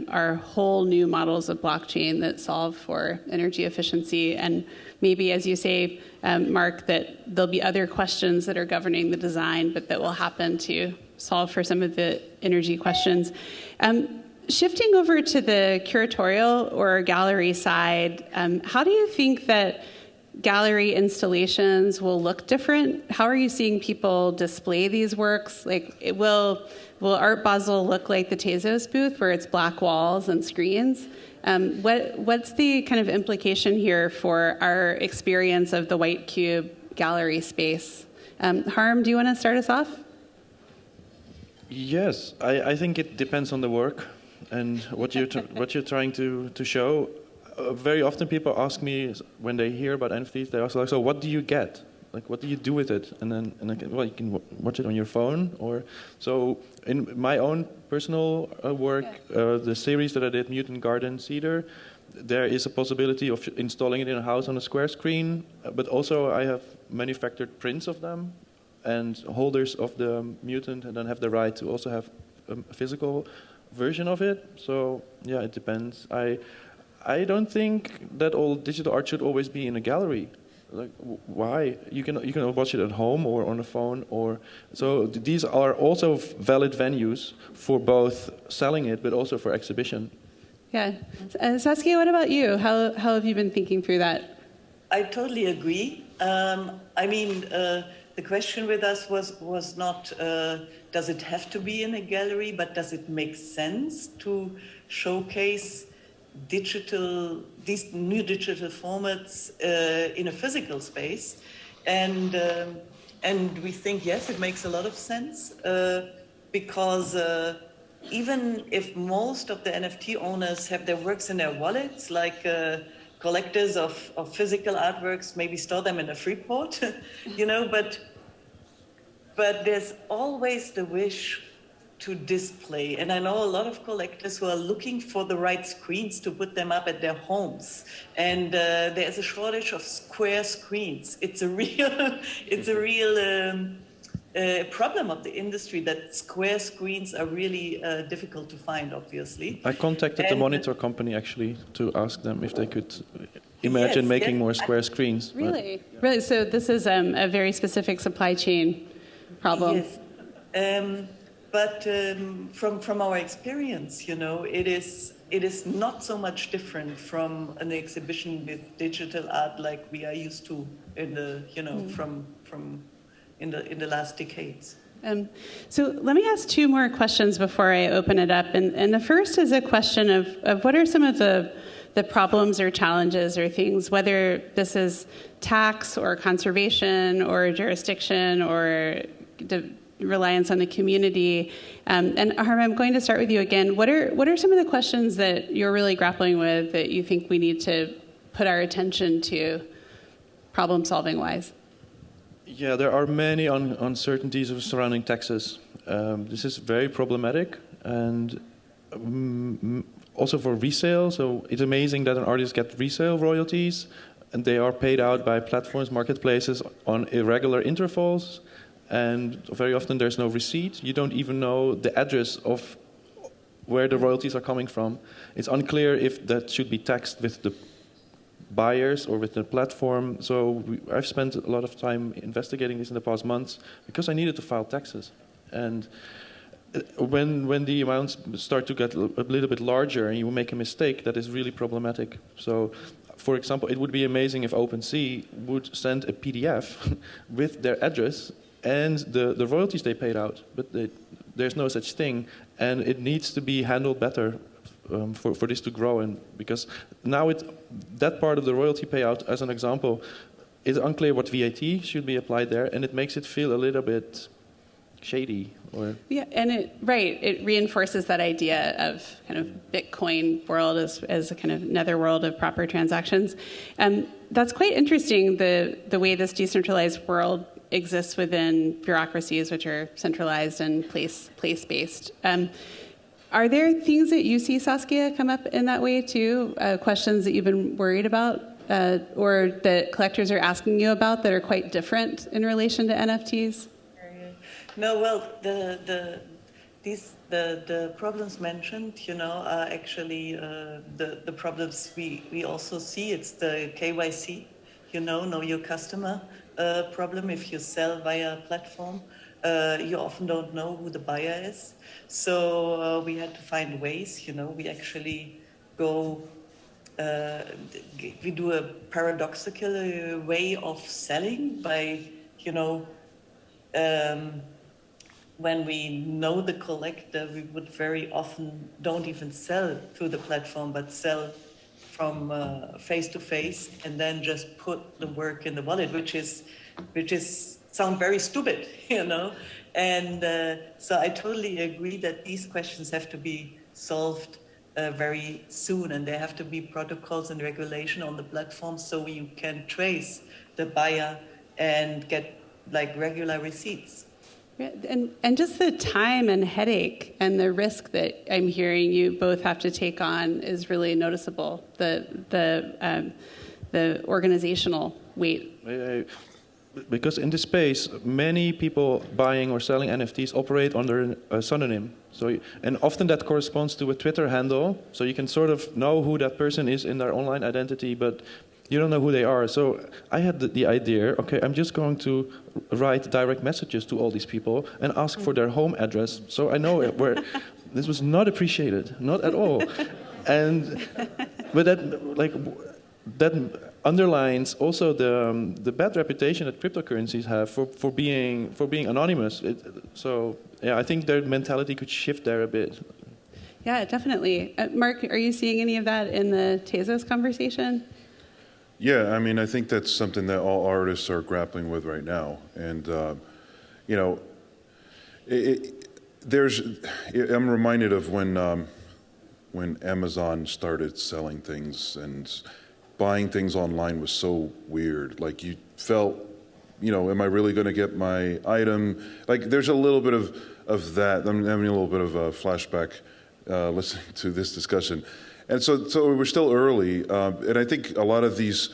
are whole new models of blockchain that solve for energy efficiency. And maybe, as you say, Mark, that there'll be other questions that are governing the design, but that will happen to solve for some of the energy questions. Shifting over to the curatorial or gallery side, how do you think that gallery installations will look different? How are you seeing people display these works? Like, will Art Basel look like the Tezos booth, where it's black walls and screens? What's the kind of implication here for our experience of the White Cube gallery space? Harm, do you want to start us off? Yes, I think it depends on the work and what you're trying to show. Very often people ask me when they hear about NFTs, they ask like, so what do you get? Like, what do you do with it? And then well, you can watch it on your phone. Or so in my own personal work, the series that I did, Mutant Garden Cedar, there is a possibility of installing it in a house on a square screen. But also I have manufactured prints of them and holders of the mutant, and then have the right to also have a physical version of it. So yeah, it depends. I don't think that all digital art should always be in a gallery. Like, why? You can watch it at home or on a phone, or so. These are also valid venues for both selling it, but also for exhibition. Yeah, Saskia, what about you? How have you been thinking through that? I totally agree. The question with us was not does it have to be in a gallery, but does it make sense to showcase these new digital formats in a physical space? And we think, yes, it makes a lot of sense because even if most of the NFT owners have their works in their wallets, like collectors of physical artworks maybe store them in a Freeport, but there's always the wish to display. And I know a lot of collectors who are looking for the right screens to put them up at their homes. And there's a shortage of square screens. It's a real problem of the industry that square screens are really difficult to find, obviously. I contacted the monitor company actually to ask them if they could imagine making more square screens. Really? Really? So this is a very specific supply chain problem. Yes. But from our experience, it is not so much different from an exhibition with digital art like we are used to in the in the last decades. So let me ask two more questions before I open it up. And the first is a question of what are some of the problems or challenges or things, whether this is tax or conservation or jurisdiction or reliance on the community. And Harm, I'm going to start with you again. What are some of the questions that you're really grappling with that you think we need to put our attention to, problem-solving wise? Yeah, there are many uncertainties surrounding taxes. This is very problematic, and also for resale. So it's amazing that an artist gets resale royalties, and they are paid out by platforms, marketplaces on irregular intervals. And very often there's no receipt. You don't even know the address of where the royalties are coming from. It's unclear if that should be taxed with the buyers or with the platform. So I've spent a lot of time investigating this in the past months because I needed to file taxes. And when the amounts start to get a little bit larger and you make a mistake, that is really problematic. So for example, it would be amazing if OpenSea would send a PDF with their address and the royalties they paid out, but there's no such thing, and it needs to be handled better for this to grow. And because now that part of the royalty payout, as an example, is unclear what VAT should be applied there, and it makes it feel a little bit shady. Yeah, and it reinforces that idea of kind of Bitcoin world as a kind of netherworld of proper transactions. That's quite interesting, the way this decentralized world exists within bureaucracies which are centralized and place-based. Are there things that you see, Saskia, come up in that way too? Questions that you've been worried about or that collectors are asking you about that are quite different in relation to NFTs? No, well, the problems mentioned, are actually the problems we also see. It's the KYC, know your customer problem. If you sell via a platform, you often don't know who the buyer is. So we had to find ways, we actually go, we do a paradoxical way of selling by, when we know the collector, we would very often don't even sell through the platform, but sell from face to face, and then just put the work in the wallet, which is sound very stupid, And so I totally agree that these questions have to be solved very soon, and there have to be protocols and regulation on the platform so you can trace the buyer and get regular receipts. And just the time and headache and the risk that I'm hearing you both have to take on is really noticeable. The organizational weight. Because in this space, many people buying or selling NFTs operate under a pseudonym. And often that corresponds to a Twitter handle, so you can sort of know who that person is in their online identity, but you don't know who they are. So I had the idea, okay, I'm just going to write direct messages to all these people and ask for their home address. So I know where this was not appreciated, not at all. But that underlines also the bad reputation that cryptocurrencies have for being anonymous. I think their mentality could shift there a bit. Yeah, definitely. Mark, are you seeing any of that in the Tezos conversation? Yeah, I think that's something that all artists are grappling with right now. And, I'm reminded of when Amazon started selling things, and buying things online was so weird. You felt, am I really going to get my item? There's a little bit of that. I'm having a little bit of a flashback listening to this discussion. And so we're still early, and I think a lot of these,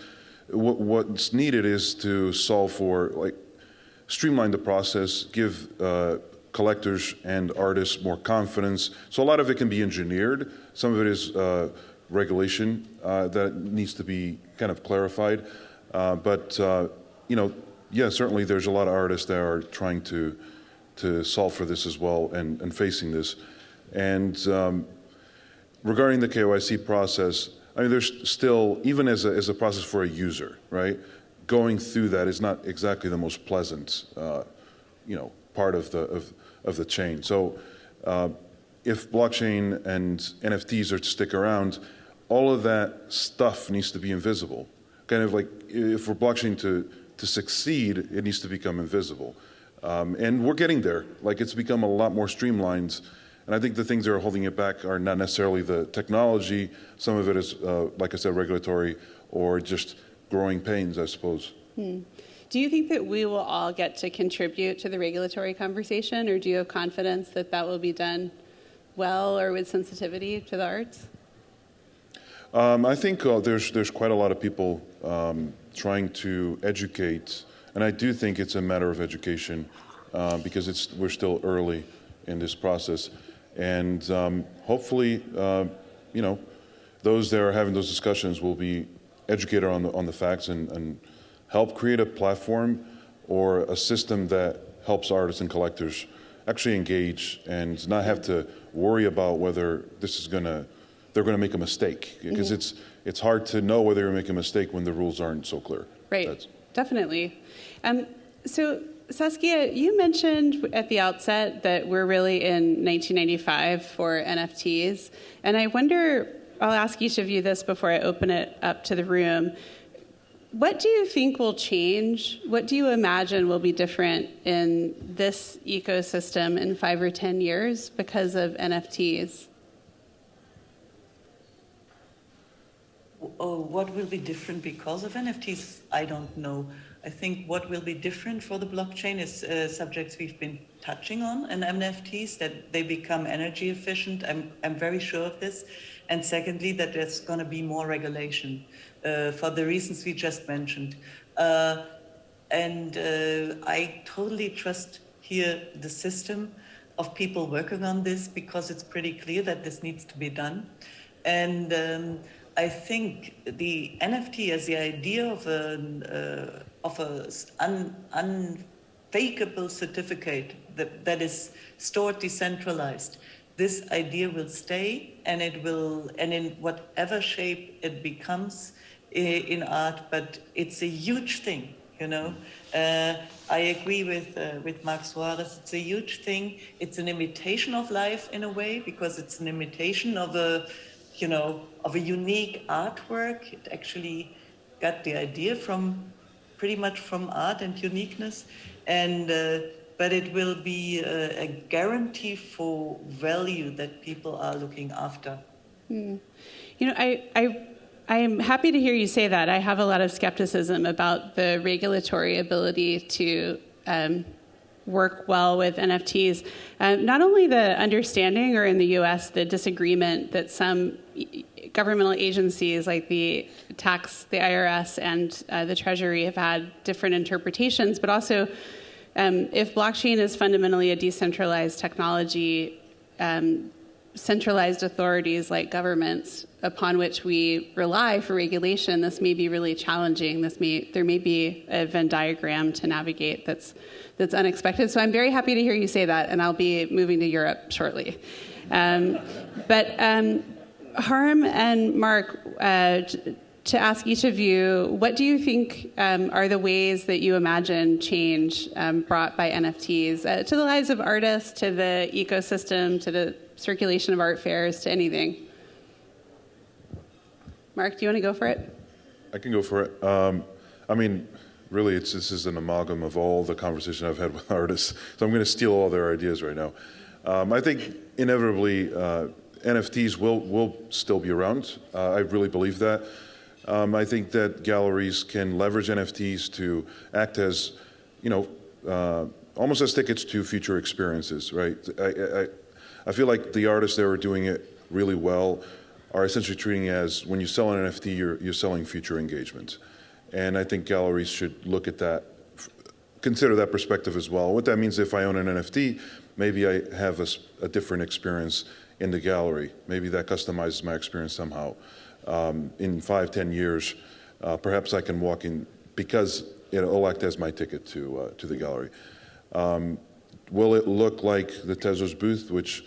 what's needed is to solve for, streamline the process, give collectors and artists more confidence. So a lot of it can be engineered. Some of it is regulation that needs to be kind of clarified. Certainly there's a lot of artists that are trying to solve for this as well and facing this. And regarding the KYC process, there's still, even as a process for a user, right? Going through that is not exactly the most pleasant, part of the chain. So, if blockchain and NFTs are to stick around, all of that stuff needs to be invisible. Kind of if for blockchain to succeed, it needs to become invisible. And we're getting there. It's become a lot more streamlined. And I think the things that are holding it back are not necessarily the technology. Some of it is, like I said, regulatory or just growing pains, I suppose. Do you think that we will all get to contribute to the regulatory conversation, or do you have confidence that that will be done well or with sensitivity to the arts? I think there's quite a lot of people trying to educate, and I do think it's a matter of education because we're still early in this process. And hopefully, those that are having those discussions will be educated on the facts and help create a platform or a system that helps artists and collectors actually engage and not have to worry about whether this they're going to make a mistake, because it's hard to know whether you're making a mistake when the rules aren't so clear. Right, definitely. So Saskia, you mentioned at the outset that we're really in 1995 for NFTs, and I wonder, I'll ask each of you this before I open it up to the room. What do you think will change? What do you imagine will be different in this ecosystem in 5 or 10 years because of NFTs? Oh, what will be different because of NFTs? I don't know. I think what will be different for the blockchain is subjects we've been touching on, and NFTs, that they become energy efficient. I'm very sure of this. And secondly, that there's going to be more regulation for the reasons we just mentioned. I totally trust here the system of people working on this, because it's pretty clear that this needs to be done. And I think the NFT as the idea of an unfakeable certificate that is stored decentralized, this idea will stay, and it will, and in whatever shape it becomes in art, but it's a huge thing, you know. I agree with Marc Suarez. It's a huge thing. It's an imitation of life in a way, because it's an imitation of a, you know, of a unique artwork. It actually got the idea pretty much from art and uniqueness, and but it will be a guarantee for value that people are looking after. You know, I am happy to hear you say that. I have a lot of skepticism about the regulatory ability to work well with NFTs. Not only the understanding, or in the US, the disagreement that some governmental agencies like the IRS and the Treasury have had different interpretations, but also if blockchain is fundamentally a decentralized technology, centralized authorities like governments upon which we rely for regulation, this may be really challenging. There may be a Venn diagram to navigate that's unexpected. So I'm very happy to hear you say that, and I'll be moving to Europe shortly. But Harm and Marc, to ask each of you, what do you think are the ways that you imagine change brought by NFTs to the lives of artists, to the ecosystem, to the circulation of art fairs, to anything? Marc, do you want to go for it? I can go for it. I mean, really, this is an amalgam of all the conversation I've had with artists, so I'm going to steal all their ideas right now. I think inevitably NFTs will still be around. I really believe that. I think that galleries can leverage NFTs to act as, you know, almost as tickets to future experiences, right? I feel like the artists that are doing it really well are essentially treating it as, when you sell an NFT, you're selling future engagement. And I think galleries should look at that, consider that perspective as well. What that means, if I own an NFT, maybe I have a different experience in the gallery. Maybe that customizes my experience somehow. In 5-10 years, perhaps I can walk in, because it'll act as my ticket to the gallery. Will it look like the Tezos booth, which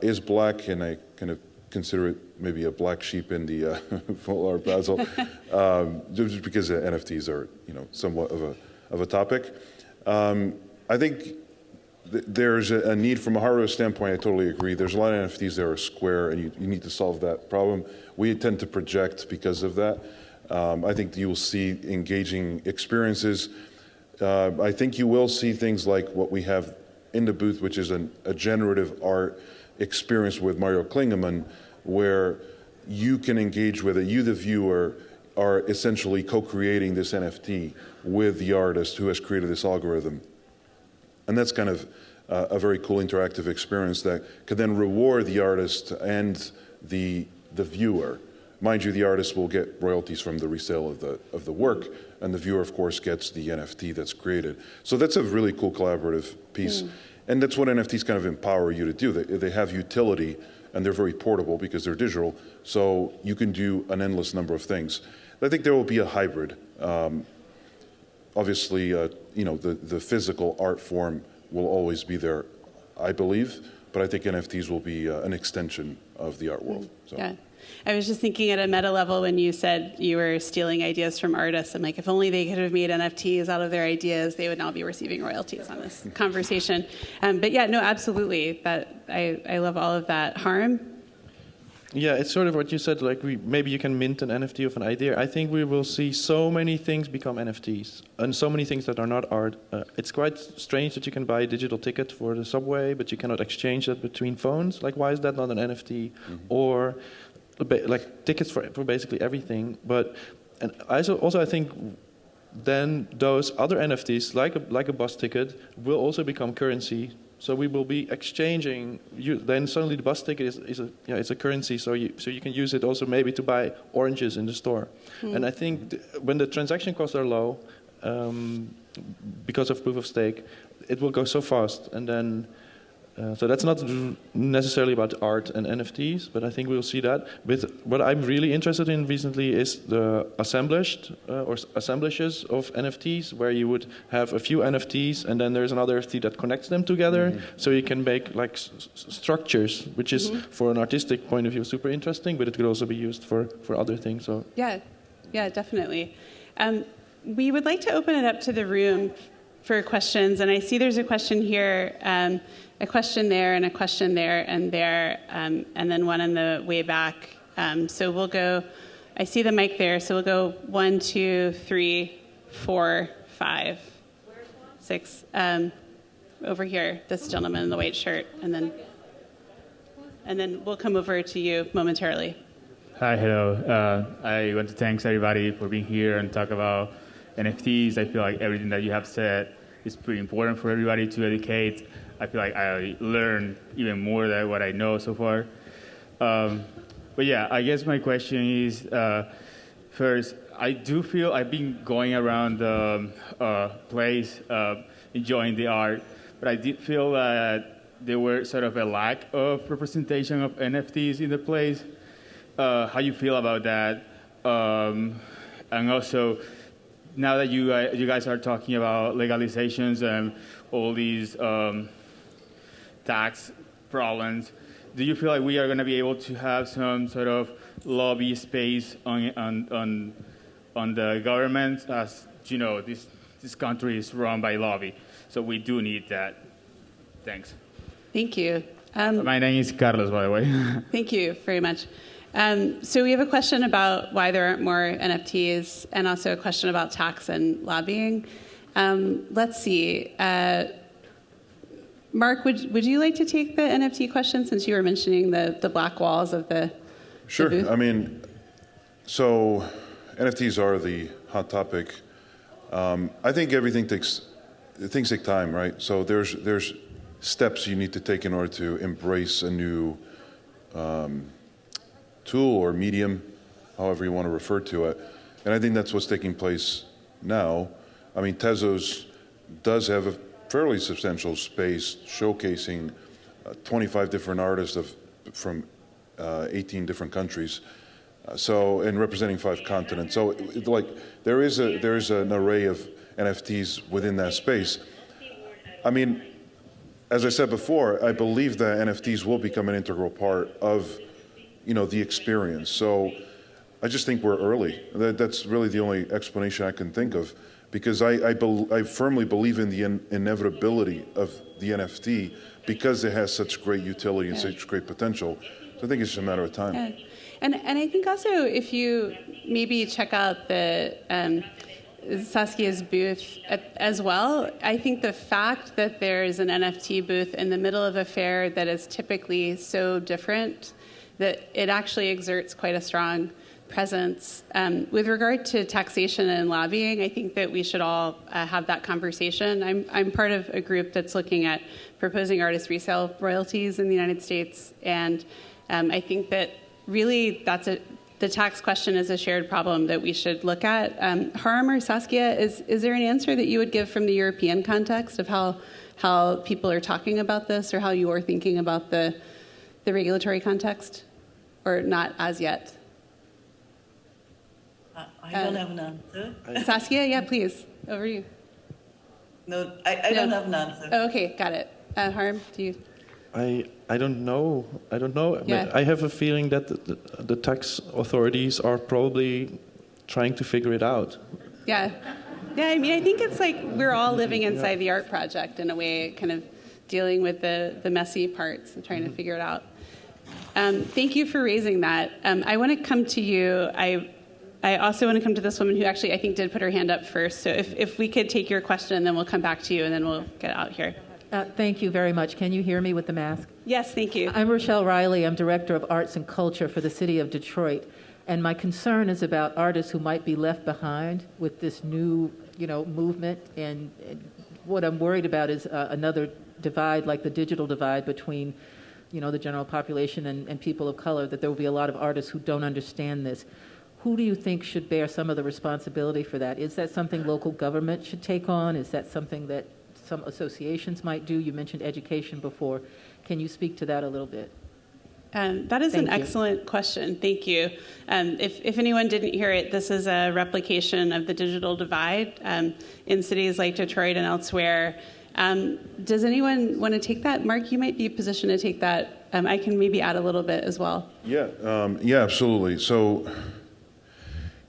is black, and I kind of consider it maybe a black sheep in the full art Basel, just because NFTs are, you know, somewhat of a topic. I think there's a need from a hardware standpoint. I totally agree. There's a lot of NFTs that are square, and you need to solve that problem. We tend to project because of that. I think you will see engaging experiences. I think you will see things like what we have in the booth, which is a generative art experience with Mario Klingemann, where you can engage with it. You, the viewer, are essentially co-creating this NFT with the artist who has created this algorithm. And that's kind of a very cool interactive experience that could then reward the artist and the viewer. Mind you, the artist will get royalties from the resale of the work, and the viewer, of course, gets the NFT that's created. So that's a really cool collaborative piece. And that's what NFTs kind of empower you to do. They have utility, and they're very portable because they're digital, so you can do an endless number of things. I think there will be a hybrid. Obviously, you know, the physical art form will always be there, I believe, but I think NFTs will be an extension of the art world. So. Yeah. I was just thinking at a meta level when you said you were stealing ideas from artists. I'm like, if only they could have made NFTs out of their ideas, they would now be receiving royalties on this conversation. But yeah, no, absolutely. I love all of that. Harm? Yeah, it's sort of what you said, like maybe you can mint an NFT of an idea. I think we will see so many things become NFTs, and so many things that are not art. It's quite strange that you can buy a digital ticket for the subway, but you cannot exchange that between phones. Like, why is that not an NFT? Mm-hmm. Or like tickets for basically everything. And I think then those other NFTs, like a bus ticket, will also become currency. So we will be exchanging. Then suddenly the bus ticket is a currency. So you can use it also maybe to buy oranges in the store. Mm. And I think when the transaction costs are low, because of proof of stake, it will go so fast. And then so that's not necessarily about art and NFTs, but I think we'll see that. With what I'm really interested in recently is the assemblages of NFTs, where you would have a few NFTs and then there's another NFT that connects them together. Mm-hmm. So you can make like structures, which is for an artistic point of view super interesting, but it could also be used for other things. So yeah, definitely. We would like to open it up to the room for questions, and I see there's a question here, a question there, and a question there, and there, and then one in the way back. So we'll go, I see the mic there, so we'll go 1, 2, 3, 4, 5, 6. Over here, this gentleman in the white shirt, and then we'll come over to you momentarily. Hi, hello. I want to thank everybody for being here and talk about NFTs. I feel like everything that you have said is pretty important for everybody to educate. I feel like I learned even more than what I know so far. But yeah, I guess my question is, first, I do feel I've been going around the place, enjoying the art, but I did feel that there were sort of a lack of representation of NFTs in the place. How you feel about that? And also, now that you guys are talking about legalizations and all these tax problems, do you feel like we are going to be able to have some sort of lobby space on the government? As you know, this country is run by lobby, so we do need that. Thanks. Thank you. My name is Carlos, by the way. Thank you very much. So we have a question about why there aren't more NFTs, and also a question about tax and lobbying. Let's see. Mark, would you like to take the NFT question, since you were mentioning the black walls of the Sure. The booth? I mean, so NFTs are the hot topic. I think things take time, right? So there's steps you need to take in order to embrace a new tool or medium, however you want to refer to it. And I think that's what's taking place now. I mean, Tezos does have a fairly substantial space showcasing 25 different artists from 18 different countries, and representing 5 continents. So, there is an array of NFTs within that space. I mean, as I said before, I believe that NFTs will become an integral part of, the experience. So, I just think we're early. That's really the only explanation I can think of, because I firmly believe in the inevitability of the NFT because it has such great utility and such great potential. So I think it's just a matter of time. Yeah. And I think also, if you maybe check out the Saskia's booth as well, I think the fact that there's an NFT booth in the middle of a fair that is typically so different, that it actually exerts quite a strong presence. With regard to taxation and lobbying, I think that we should all have that conversation. I'm part of a group that's looking at proposing artist resale royalties in the United States, and I think that really the tax question is a shared problem that we should look at. Harm or Saskia, is there an answer that you would give from the European context of how people are talking about this, or how you are thinking about the regulatory context, or not as yet? I don't have an answer. Saskia, yeah, please, over to you. No, I don't have an answer. Oh, okay, got it. Harm, do you? I don't know. I don't know. Yeah. I have a feeling that the tax authorities are probably trying to figure it out. Yeah. Yeah, I mean, I think it's like we're all living inside the art project in a way, kind of dealing with the messy parts and trying to figure it out. Thank you for raising that. I want to come to you. I also want to come to this woman who actually I think did put her hand up first. So if we could take your question, and then we'll come back to you, and then we'll get out here. Thank you very much. Can you hear me with the mask? Yes, thank you. I'm Rochelle Riley. I'm Director of Arts and Culture for the City of Detroit. And my concern is about artists who might be left behind with this new, movement. And what I'm worried about is another divide, like the digital divide between, the general population and people of color, that there will be a lot of artists who don't understand this. Who do you think should bear some of the responsibility for that? Is that something local government should take on? Is that something that some associations might do? You mentioned education before. Can you speak to that a little bit? That is an excellent question. Thank you. If anyone didn't hear it, this is a replication of the digital divide in cities like Detroit and elsewhere. Does anyone want to take that? Mark, you might be positioned to take that. I can maybe add a little bit as well. Yeah, absolutely. So,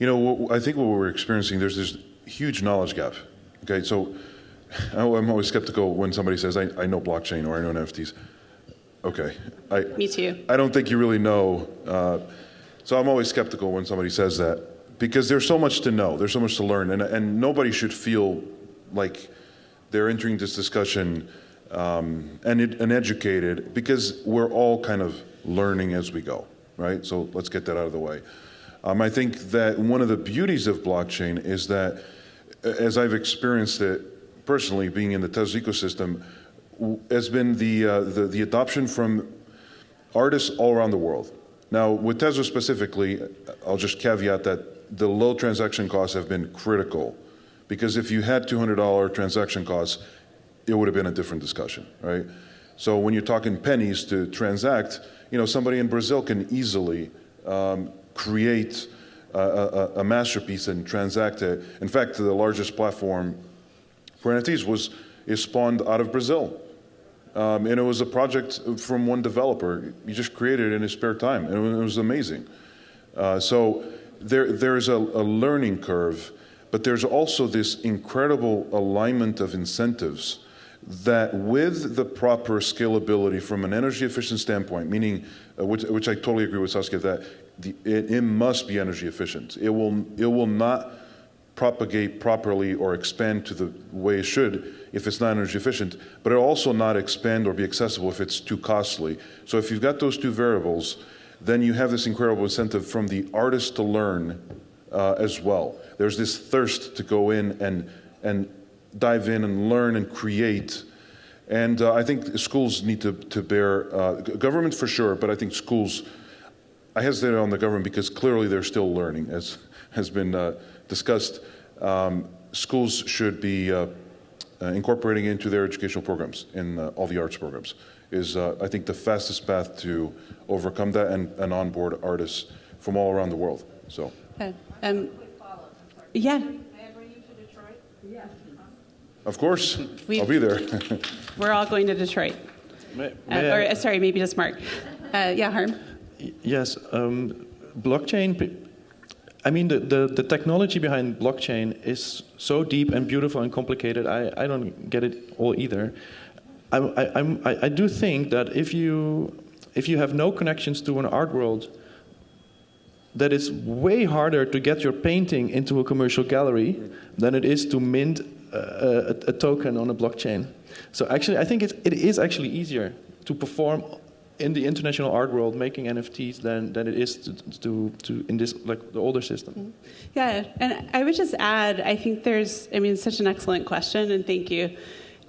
I think what we're experiencing, there's this huge knowledge gap. Okay, so I'm always skeptical when somebody says, I know blockchain or I know NFTs. Okay. Me too. I don't think you really know. So I'm always skeptical when somebody says that because there's so much to know. There's so much to learn. And nobody should feel like they're entering this discussion uneducated because we're all kind of learning as we go, right? So let's get that out of the way. I think that one of the beauties of blockchain is that, as I've experienced it personally, being in the Tezos ecosystem, has been the adoption from artists all around the world. Now, with Tezos specifically, I'll just caveat that the low transaction costs have been critical, because if you had $200 transaction costs, it would have been a different discussion, right? So when you're talking pennies to transact, somebody in Brazil can easily create a masterpiece and transact it. In fact, the largest platform for NFTs is spawned out of Brazil. And it was a project from one developer. He just created it in his spare time, and it was amazing. So there's a learning curve, but there's also this incredible alignment of incentives that, with the proper scalability from an energy efficient standpoint, meaning, which I totally agree with Saskia, that it must be energy efficient. It will not propagate properly or expand to the way it should if it's not energy efficient, but it'll also not expand or be accessible if it's too costly. So if you've got those two variables, then you have this incredible incentive from the artist to learn as well. There's this thirst to go in and dive in and learn and create. And I think schools need to bear, government for sure, but I think schools, I hesitate on the government because clearly they're still learning, as has been discussed. Schools should be incorporating into their educational programs, in all the arts programs, is I think the fastest path to overcome that and onboard artists from all around the world. So. Yeah. May I bring you to Detroit? Yeah. Of course, I'll be there. We're all going to Detroit. Sorry, maybe just Mark. Yeah, Harm? Yes, blockchain. I mean, the technology behind blockchain is so deep and beautiful and complicated. I don't get it all either. I do think that if you have no connections to an art world, that it's way harder to get your painting into a commercial gallery than it is to mint a token on a blockchain. So actually, I think it is actually easier to perform in the international art world making NFTs than it is to in this, like, the older system. Yeah, and I would just add, I think it's such an excellent question, and thank you.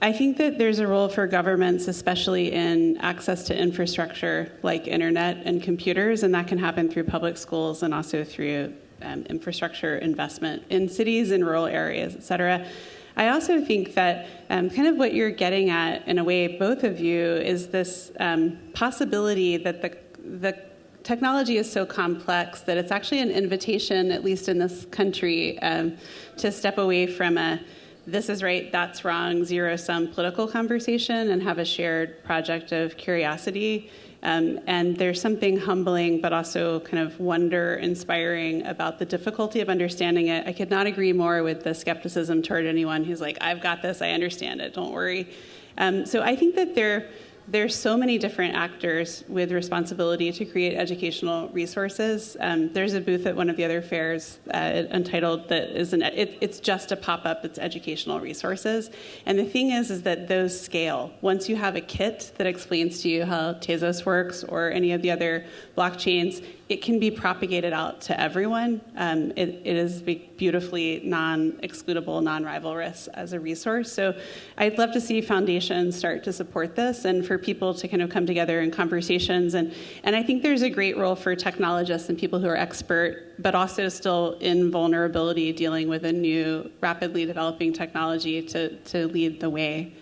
I think that there's a role for governments, especially in access to infrastructure like internet and computers, and that can happen through public schools and also through infrastructure investment in cities and rural areas, et cetera. I also think that kind of what you're getting at, in a way, both of you, is this possibility that the technology is so complex that it's actually an invitation, at least in this country, to step away from a this is right, that's wrong, zero-sum political conversation and have a shared project of curiosity. And there's something humbling but also kind of wonder-inspiring about the difficulty of understanding it. I could not agree more with the skepticism toward anyone who's like, I've got this, I understand it, don't worry. So I think that there's so many different actors with responsibility to create educational resources. There's a booth at one of the other fairs, Untitled, that is it's just a pop-up. It's educational resources, and the thing is that those scale. Once you have a kit that explains to you how Tezos works or any of the other blockchains, it can be propagated out to everyone. It is beautifully non-excludable, non-rivalrous as a resource. So I'd love to see foundations start to support this and for people to kind of come together in conversations. And I think there's a great role for technologists and people who are expert, but also still in vulnerability, dealing with a new, rapidly developing technology to lead the way.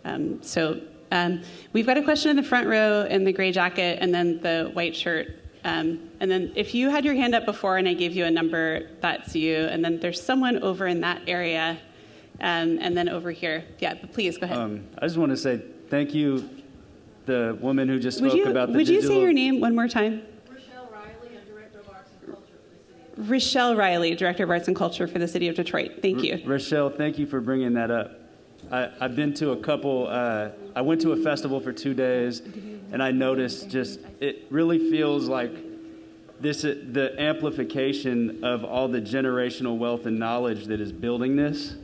We've got a question in the front row in the gray jacket and then the white shirt. And then if you had your hand up before and I gave you a number, that's you. And then there's someone over in that area, and then over here. Yeah, but please, go ahead. I just want to say thank you, the woman who just spoke about the Would you digital... say your name one more time? Rochelle Riley, I'm Director of Arts and Culture for the City of Rochelle Riley, Director of Arts and Culture for the City of Detroit. Thank you. Rochelle, thank you for bringing that up. I've been to a couple... I went to a festival for 2 days, and I noticed just it really feels like the amplification of all the generational wealth and knowledge that is building this.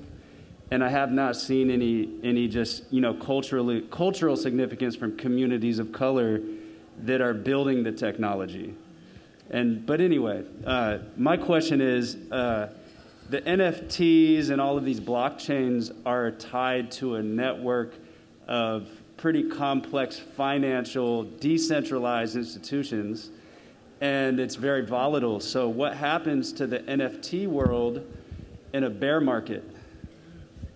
And I have not seen any just, cultural significance from communities of color that are building the technology. But anyway, my question is, the NFTs and all of these blockchains are tied to a network of pretty complex financial decentralized institutions, and it's very volatile. So what happens to the NFT world in a bear market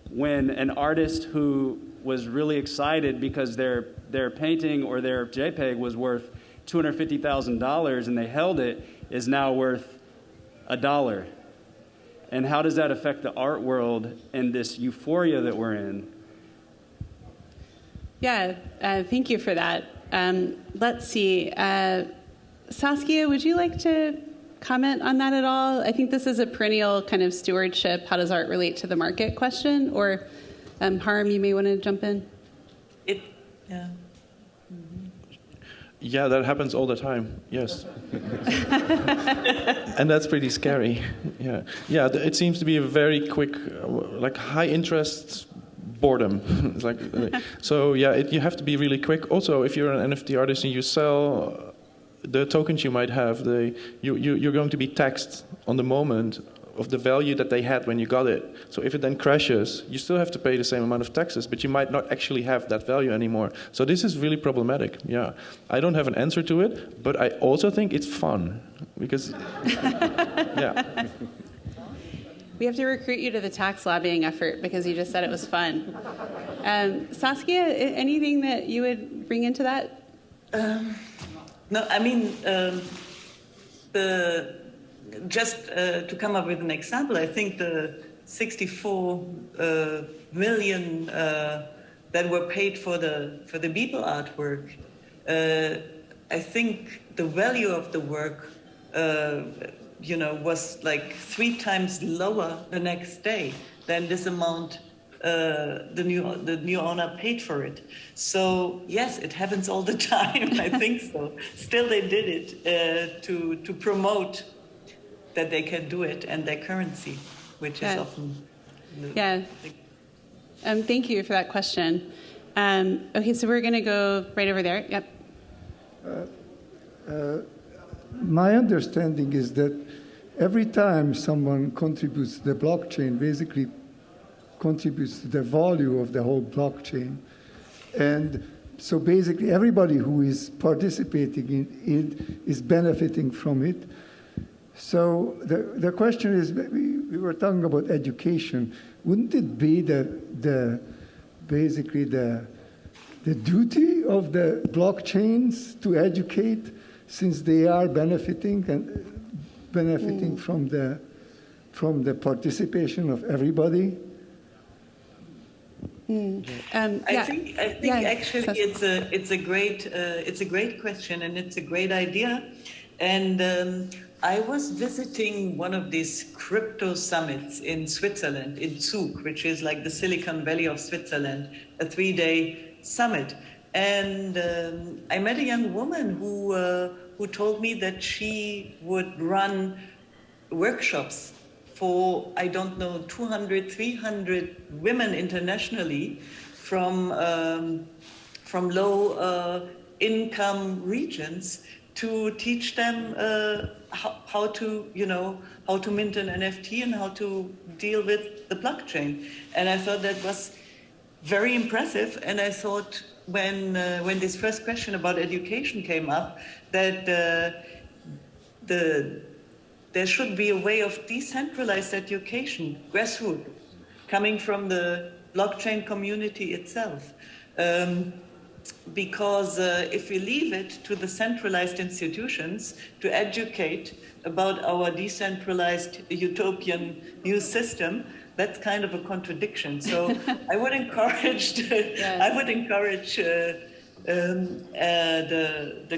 when an artist who was really excited because their painting or their JPEG was worth $250,000 and they held it is now worth $1? And how does that affect the art world and this euphoria that we're in? Yeah, thank you for that. Let's see. Saskia, would you like to comment on that at all? I think this is a perennial kind of stewardship, how does art relate to the market question? Or Harm, you may want to jump in. Yeah. Yeah, that happens all the time, yes. And that's pretty scary. Yeah, it seems to be a very quick, high interest boredom. It's you have to be really quick. Also, if you're an NFT artist and you sell the tokens you might have, you're going to be taxed on the moment of the value that they had when you got it. So if it then crashes, you still have to pay the same amount of taxes, but you might not actually have that value anymore. So this is really problematic. Yeah, I don't have an answer to it, but I also think it's fun because, yeah. We have to recruit you to the tax lobbying effort because you just said it was fun. Saskia, anything that you would bring into that? No, I mean, just to come up with an example, I think the 64 million that were paid for the Beeple artwork, I think the value of the work, was like 3 times lower the next day than this amount the new owner paid for it. So yes, it happens all the time. I think so. Still, they did it to promote that they can do it and their currency, which is often. Thank you for that question. Okay, so we're going to go right over there. Yep. My understanding is that every time someone contributes to the blockchain, basically contributes to the value of the whole blockchain. And so basically everybody who is participating in it is benefiting from it. So the question is, we were talking about education. Wouldn't it be basically the duty of the blockchains to educate, since they are benefiting from the participation of everybody? I think actually it's a great question, and it's a great idea. And I was visiting one of these crypto summits in Switzerland, in Zug, which is like the Silicon Valley of Switzerland, a 3-day summit. And I met a young woman who told me that she would run workshops for, I don't know, 200, 300 women internationally from low income regions to teach them how to mint an NFT and how to deal with the blockchain. And I thought that was very impressive. And I thought when this first question about education came up, that there should be a way of decentralized education, grassroots, coming from the blockchain community itself. Because if we leave it to the centralized institutions to educate about our decentralized utopian new system, that's kind of a contradiction. So I would encourage the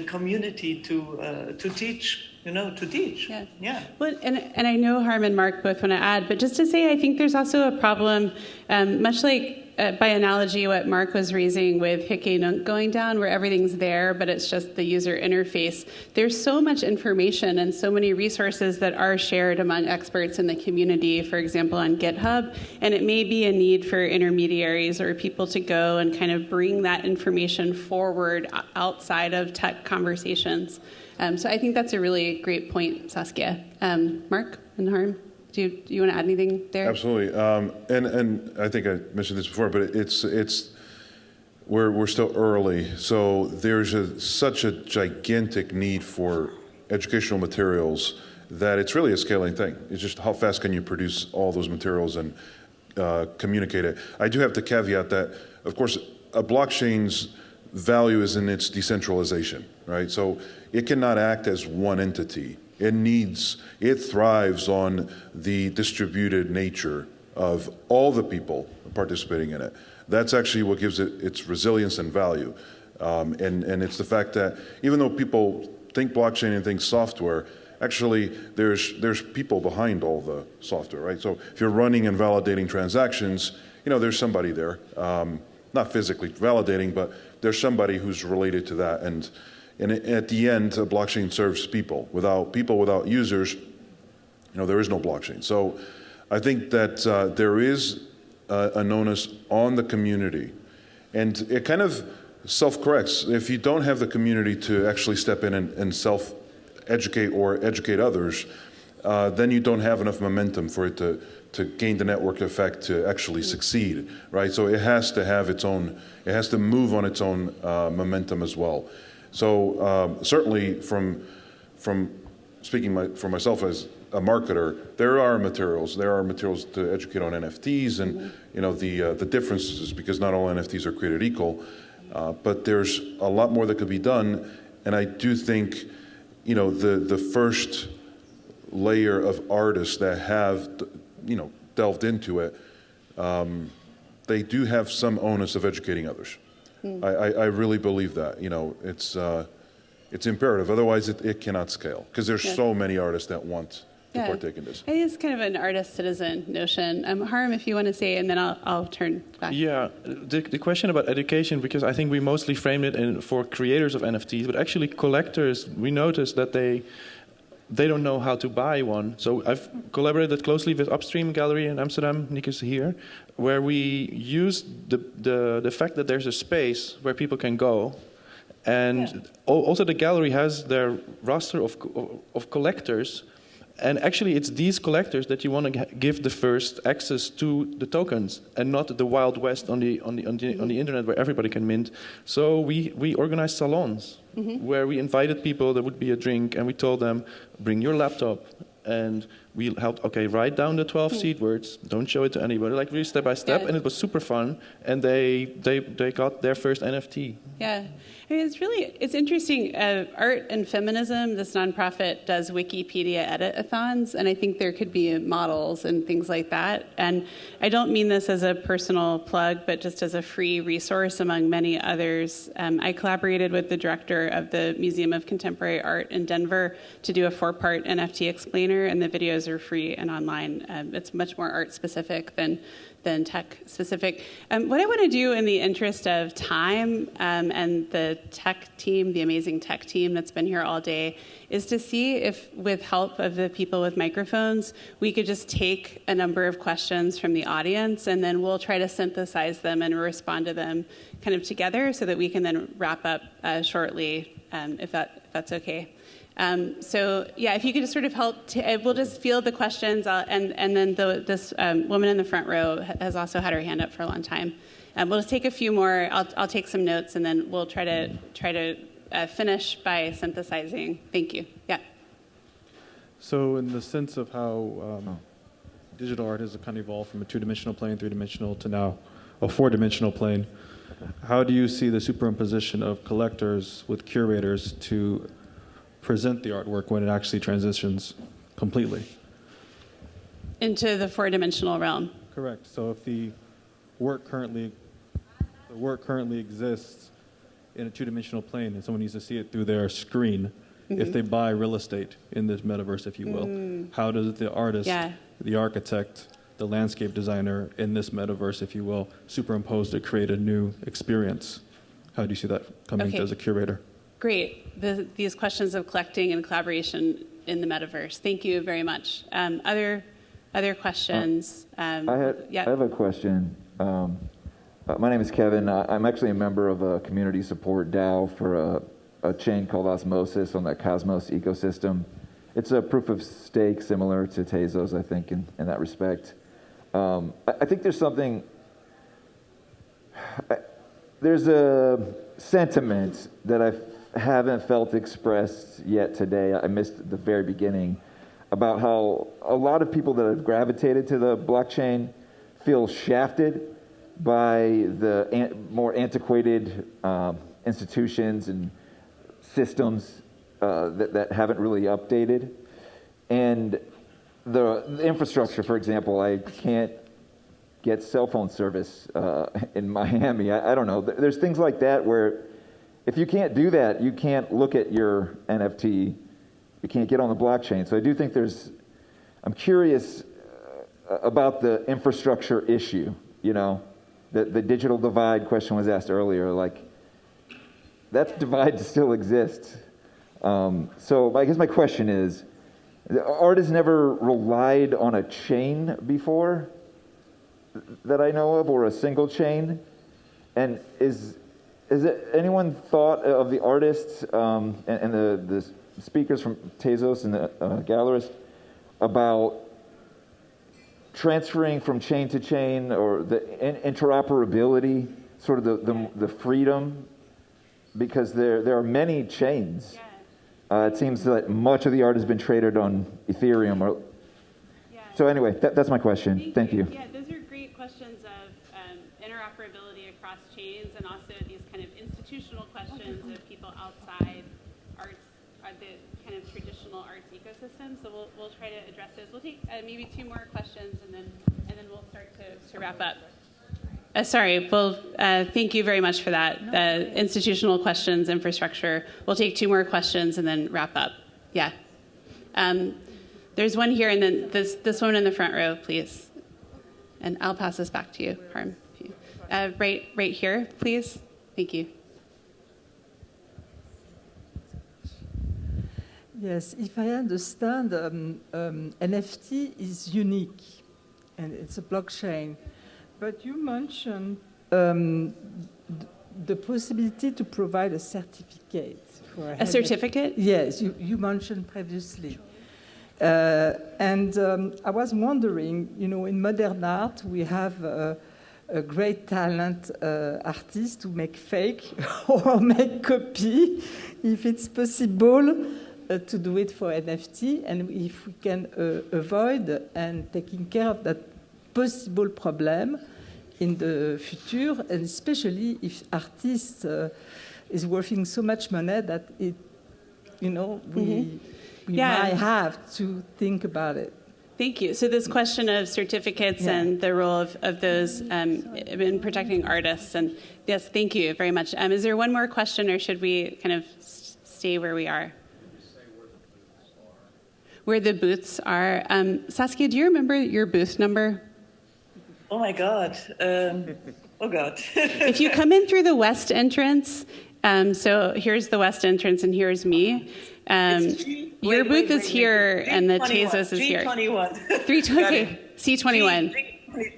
community to teach. To teach. Yeah. Well, and I know Harm and Mark both want to add, but just to say, I think there's also a problem, much like by analogy what Mark was raising with Hickey going down, where everything's there, but it's just the user interface. There's so much information and so many resources that are shared among experts in the community, for example, on GitHub, and it may be a need for intermediaries or people to go and kind of bring that information forward outside of tech conversations. So I think that's a really great point, Saskia. Mark and Harm, do you want to add anything there? Absolutely, and I think I mentioned this before, but we're still early, so there's such a gigantic need for educational materials that it's really a scaling thing. It's just how fast can you produce all those materials and communicate it. I do have to caveat that, of course, a blockchain's value is in its decentralization, right? So it cannot act as one entity. It thrives on the distributed nature of all the people participating in it. That's actually what gives it its resilience and value. And it's the fact that even though people think blockchain and think software, actually there's people behind all the software, right? So if you're running and validating transactions, there's somebody there, not physically validating, but there's somebody who's related to that. And at the end, a blockchain serves people. Without users, there is no blockchain. So I think that there is an onus on the community. And it kind of self-corrects. If you don't have the community to actually step in and self-educate or educate others, then you don't have enough momentum for it to gain the network effect to actually succeed, right? So it has to have its own, it has to move on its own momentum as well. So certainly from speaking for myself as a marketer, there are materials to educate on NFTs and the differences, because not all NFTs are created equal, but there's a lot more that could be done. And I do think the first layer of artists that have delved into it, they do have some onus of educating others. I really believe that. It's imperative. Otherwise, it cannot scale, because there's so many artists that want to partake in this. I think it's kind of an artist-citizen notion. Harm, if you want to say, and then I'll turn back. Yeah, the question about education, because I think we mostly framed it for creators of NFTs, but actually collectors, we noticed that they don't know how to buy one. So I've collaborated closely with Upstream Gallery in Amsterdam, Nick is here, where we use the fact that there's a space where people can go. And also the gallery has their roster of collectors. And actually it's these collectors that you want to give the first access to the tokens, and not the Wild West on the internet where everybody can mint. So we organized salons where we invited people. There would be a drink, and we told them, bring your laptop, and we helped, okay, write down the 12 seed words, don't show it to anybody, like really step by step, and it was super fun, and they got their first NFT. Yeah, I mean, it's interesting. Art and Feminism, this nonprofit, does Wikipedia edit-a-thons, and I think there could be models and things like that. And I don't mean this as a personal plug, but just as a free resource among many others. I collaborated with the director of the Museum of Contemporary Art in Denver to do a 4-part NFT explainer, and the videos are free and online. It's much more art-specific than tech-specific. What I want to do in the interest of time and the tech team, the amazing tech team that's been here all day, is to see if, with help of the people with microphones, we could just take a number of questions from the audience, and then we'll try to synthesize them and respond to them kind of together so that we can then wrap up shortly, if that's okay. So yeah, if you could just sort of help, we'll just field the questions, and then this woman in the front row has also had her hand up for a long time. We'll just take a few more. I'll take some notes, and then we'll try to finish by synthesizing. Thank you. Yeah. So in the sense of how digital art has kind of evolved from a 2-dimensional plane, 3-dimensional to now a 4-dimensional plane, how do you see the superimposition of collectors with curators to present the artwork when it actually transitions completely into the 4-dimensional realm? Correct. So if the work currently exists in a 2-dimensional plane and someone needs to see it through their screen, if they buy real estate in this metaverse, if you will, how does the artist, the architect, the landscape designer in this metaverse, if you will, superimpose to create a new experience? How do you see that coming as a curator? Great. These questions of collecting and collaboration in the metaverse. Thank you very much. Other questions? I have a question. My name is Kevin. I'm actually a member of a community support DAO for a chain called Osmosis on that Cosmos ecosystem. It's a proof of stake similar to Tezos, I think, in that respect. I think there's something... There's a sentiment that I haven't felt expressed yet today. I missed the very beginning about how a lot of people that have gravitated to the blockchain feel shafted by the more antiquated institutions and systems that haven't really updated. And the infrastructure, for example, I can't get cell phone service in Miami. I don't know. There's things like that where if you can't do that, you can't look at your NFT, you can't get on the blockchain. So I do think I'm curious about the infrastructure issue, you know, the digital divide question was asked earlier, like that divide still exists. So I guess my question is, art has never relied on a chain before that I know of, or a single chain, and is it anyone thought of the artists and the speakers from Tezos and the gallerist about transferring from chain to chain, or the interoperability, sort of the freedom, because there are many chains. It seems that much of the art has been traded on Ethereum. So anyway, that's my question. Thank you. Yeah, those are great questions of interoperability across chains, and also these kind of institutional questions of people outside arts, the kind of traditional arts ecosystem. So we'll try to address those. We'll take maybe 2 more questions, and then we'll start to wrap up. Sorry. Well, thank you very much for that. Institutional questions, infrastructure. We'll take 2 more questions and then wrap up. Yeah. There's one here, and then this one in the front row, please. And I'll pass this back to you, Harm. Right here, please. Thank you. Yes, if I understand, NFT is unique, and it's a blockchain. But you mentioned the possibility to provide a certificate. A certificate? Yes, you mentioned previously. And I was wondering, you know, in modern art, we have a great talent artist to make fake or make copy, if it's possible. to do it for NFT, and if we can avoid and taking care of that possible problem in the future, and especially if artists is worth so much money that it, we might have to think about it. Thank you. So this question of certificates and the role of those in protecting artists, and yes, thank you very much. Is there one more question, or should we kind of stay where we are? Where the booths are. Saskia, do you remember your booth number? Oh my God. If you come in through the west entrance, so here's the west entrance and here's me. Your booth is here and the Tezos is here. G21. 320. C21.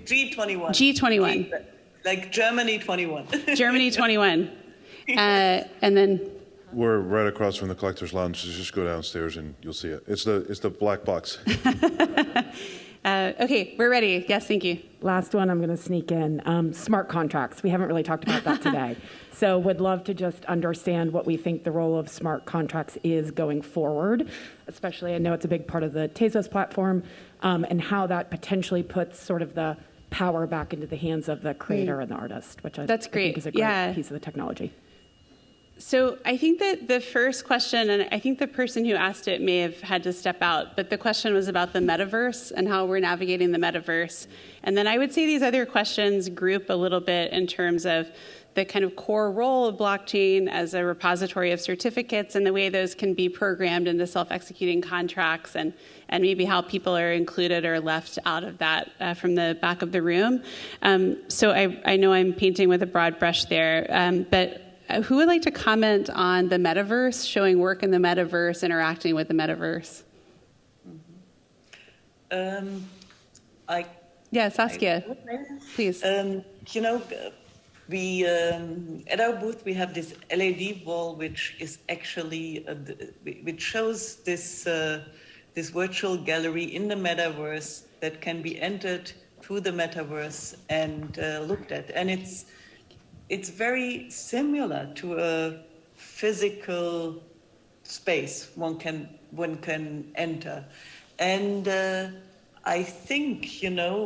G21. G21. Like Germany 21. Germany 21. And then... We're right across from the Collector's Lounge. So just go downstairs and you'll see it. It's the black box. Okay, we're ready. Yes, thank you. Last one I'm going to sneak in. Smart contracts. We haven't really talked about that today. So would love to just understand what we think the role of smart contracts is going forward, especially I know it's a big part of the Tezos platform, and how that potentially puts sort of the power back into the hands of the creator and the artist, which I think is a great piece of the technology. So I think that the first question, and I think the person who asked it may have had to step out, but the question was about the metaverse and how we're navigating the metaverse. And then I would say these other questions group a little bit in terms of the kind of core role of blockchain as a repository of certificates and the way those can be programmed into self-executing contracts, and maybe how people are included or left out of that from the back of the room. So I know I'm painting with a broad brush there, but who would like to comment on the metaverse, showing work in the metaverse, interacting with the metaverse? Saskia, please. We at our booth we have this LED wall, which is actually which shows this this virtual gallery in the metaverse that can be entered through the metaverse and looked at, and it's very similar to a physical space one can enter, and I think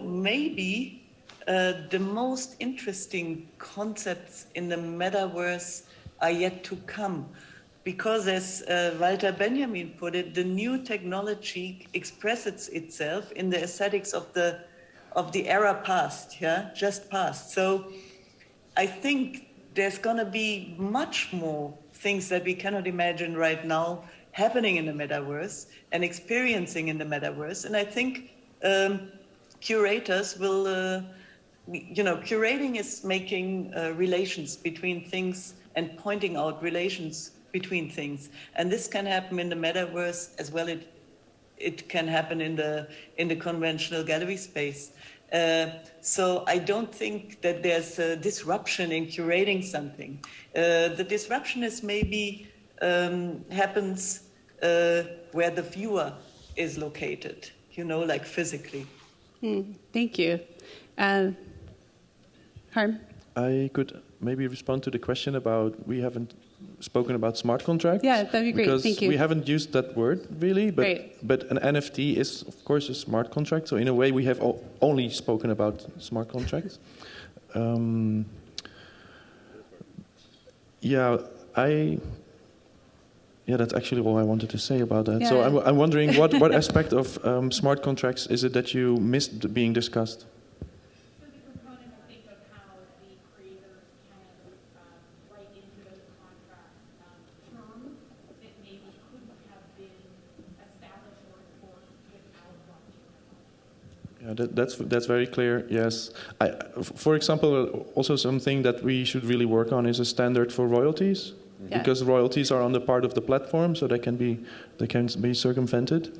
maybe the most interesting concepts in the metaverse are yet to come, because as Walter Benjamin put it, the new technology expresses itself in the aesthetics of the era past, just past. So I think there's going to be much more things that we cannot imagine right now happening in the metaverse and experiencing in the metaverse. And I think curators will, curating is making relations between things and pointing out relations between things. And this can happen in the metaverse as well. It can happen in the conventional gallery space. So I don't think that there's a disruption in curating something. The disruption is maybe happens where the viewer is located, like physically. Thank you. Harm? I could maybe respond to the question about, we haven't spoken about smart contracts. Yeah, that'd be great. Because thank you. We haven't used that word really, but an NFT is of course a smart contract. So in a way, we have only spoken about smart contracts. That's actually all I wanted to say about that. Yeah. So I'm wondering what aspect of smart contracts is it that you missed being discussed? Yeah, that's very clear. Yes, for example, also something that we should really work on is a standard for royalties, because royalties are on the part of the platform, so they can be circumvented.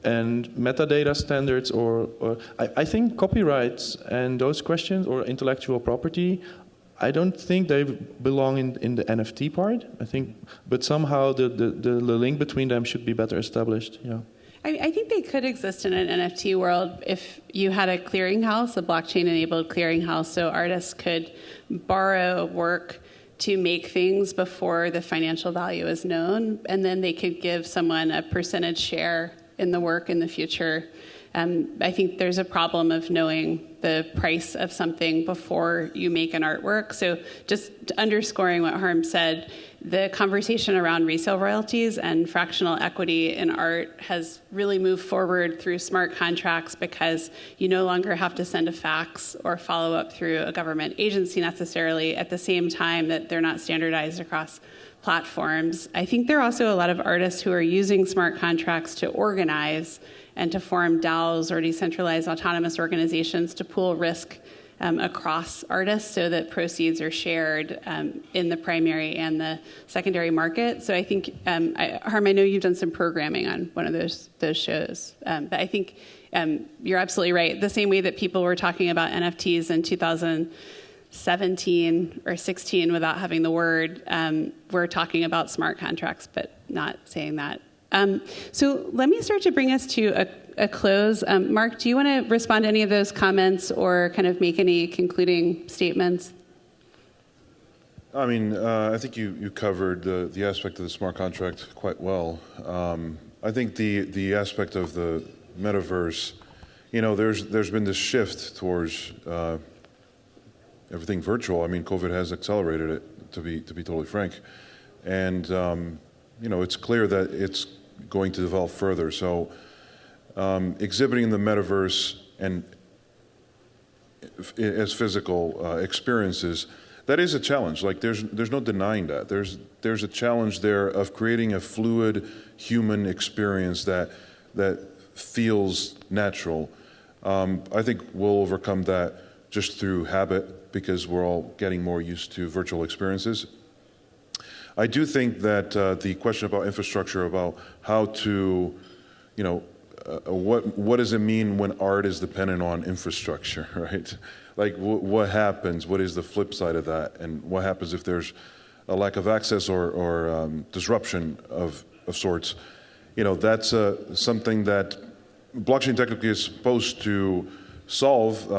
And metadata standards, or I think copyrights and those questions, or intellectual property, I don't think they belong in the NFT part. I think, but somehow the link between them should be better established. Yeah. I think they could exist in an NFT world if you had a clearinghouse, a blockchain-enabled clearinghouse, so artists could borrow work to make things before the financial value is known, and then they could give someone a percentage share in the work in the future. I think there's a problem of knowing the price of something before you make an artwork. So just underscoring what Harm said, the conversation around resale royalties and fractional equity in art has really moved forward through smart contracts because you no longer have to send a fax or follow up through a government agency necessarily at the same time that they're not standardized across platforms. I think there are also a lot of artists who are using smart contracts to organize and to form DAOs or decentralized autonomous organizations to pool risk across artists so that proceeds are shared in the primary and the secondary market. So I think, Harm, I know you've done some programming on one of those shows, but I think you're absolutely right. The same way that people were talking about NFTs in 2017 or 16 without having the word, we're talking about smart contracts, but not saying that. So let me start to bring us to a close. Mark, do you want to respond to any of those comments or kind of make any concluding statements? I mean, I think you covered the aspect of the smart contract quite well. I think the aspect of the metaverse, there's been this shift towards everything virtual. I mean, COVID has accelerated it, to be totally frank, and it's clear that it's going to develop further. So exhibiting the metaverse and as physical experiences, that is a challenge. Like there's no denying that. There's a challenge there of creating a fluid human experience that feels natural. I think we'll overcome that just through habit because we're all getting more used to virtual experiences. I do think that the question about infrastructure, about how to, what does it mean when art is dependent on infrastructure, right? Like what happens? What is the flip side of that? And what happens if there's a lack of access or disruption of sorts? That's something that blockchain technically is supposed to solve,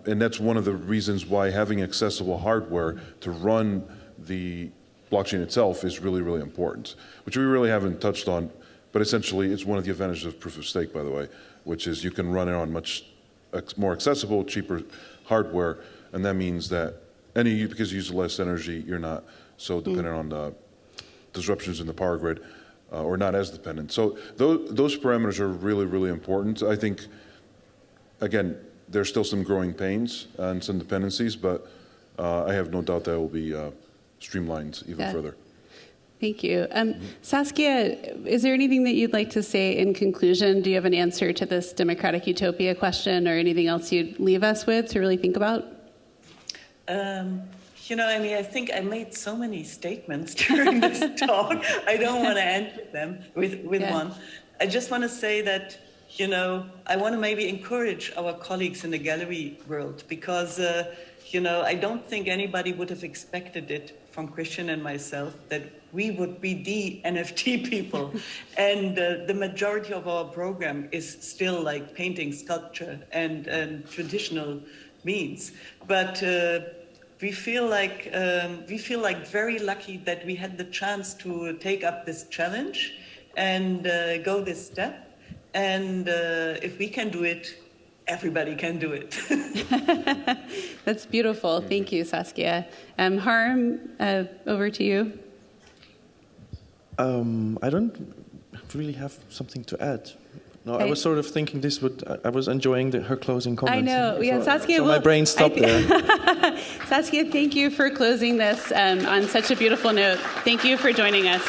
and that's one of the reasons why having accessible hardware to run the blockchain itself is really, really important, which we really haven't touched on, but essentially it's one of the advantages of proof of stake, by the way, which is you can run it on much more accessible, cheaper hardware, and that means that because you use less energy, you're not so dependent on the disruptions in the power grid, or not as dependent. So those parameters are really, really important. I think, again, there's still some growing pains and some dependencies, but I have no doubt that will be streamlined even further. Thank you. Saskia, is there anything that you'd like to say in conclusion? Do you have an answer to this democratic utopia question or anything else you'd leave us with to really think about? I think I made so many statements during this talk. I don't want to end them with one. I just want to say that, I want to maybe encourage our colleagues in the gallery world because, I don't think anybody would have expected it from Christian and myself that we would be the NFT people. And the majority of our program is still like painting, sculpture, and traditional means. But we feel like very lucky that we had the chance to take up this challenge and go this step. And if we can do it, everybody can do it. That's beautiful. Thank you, Saskia. Harm, over to you. I don't really have something to add. No, I was sort of thinking I was enjoying her closing comments. I know. Yeah, Saskia. So my brain stopped there. Saskia, thank you for closing this on such a beautiful note. Thank you for joining us.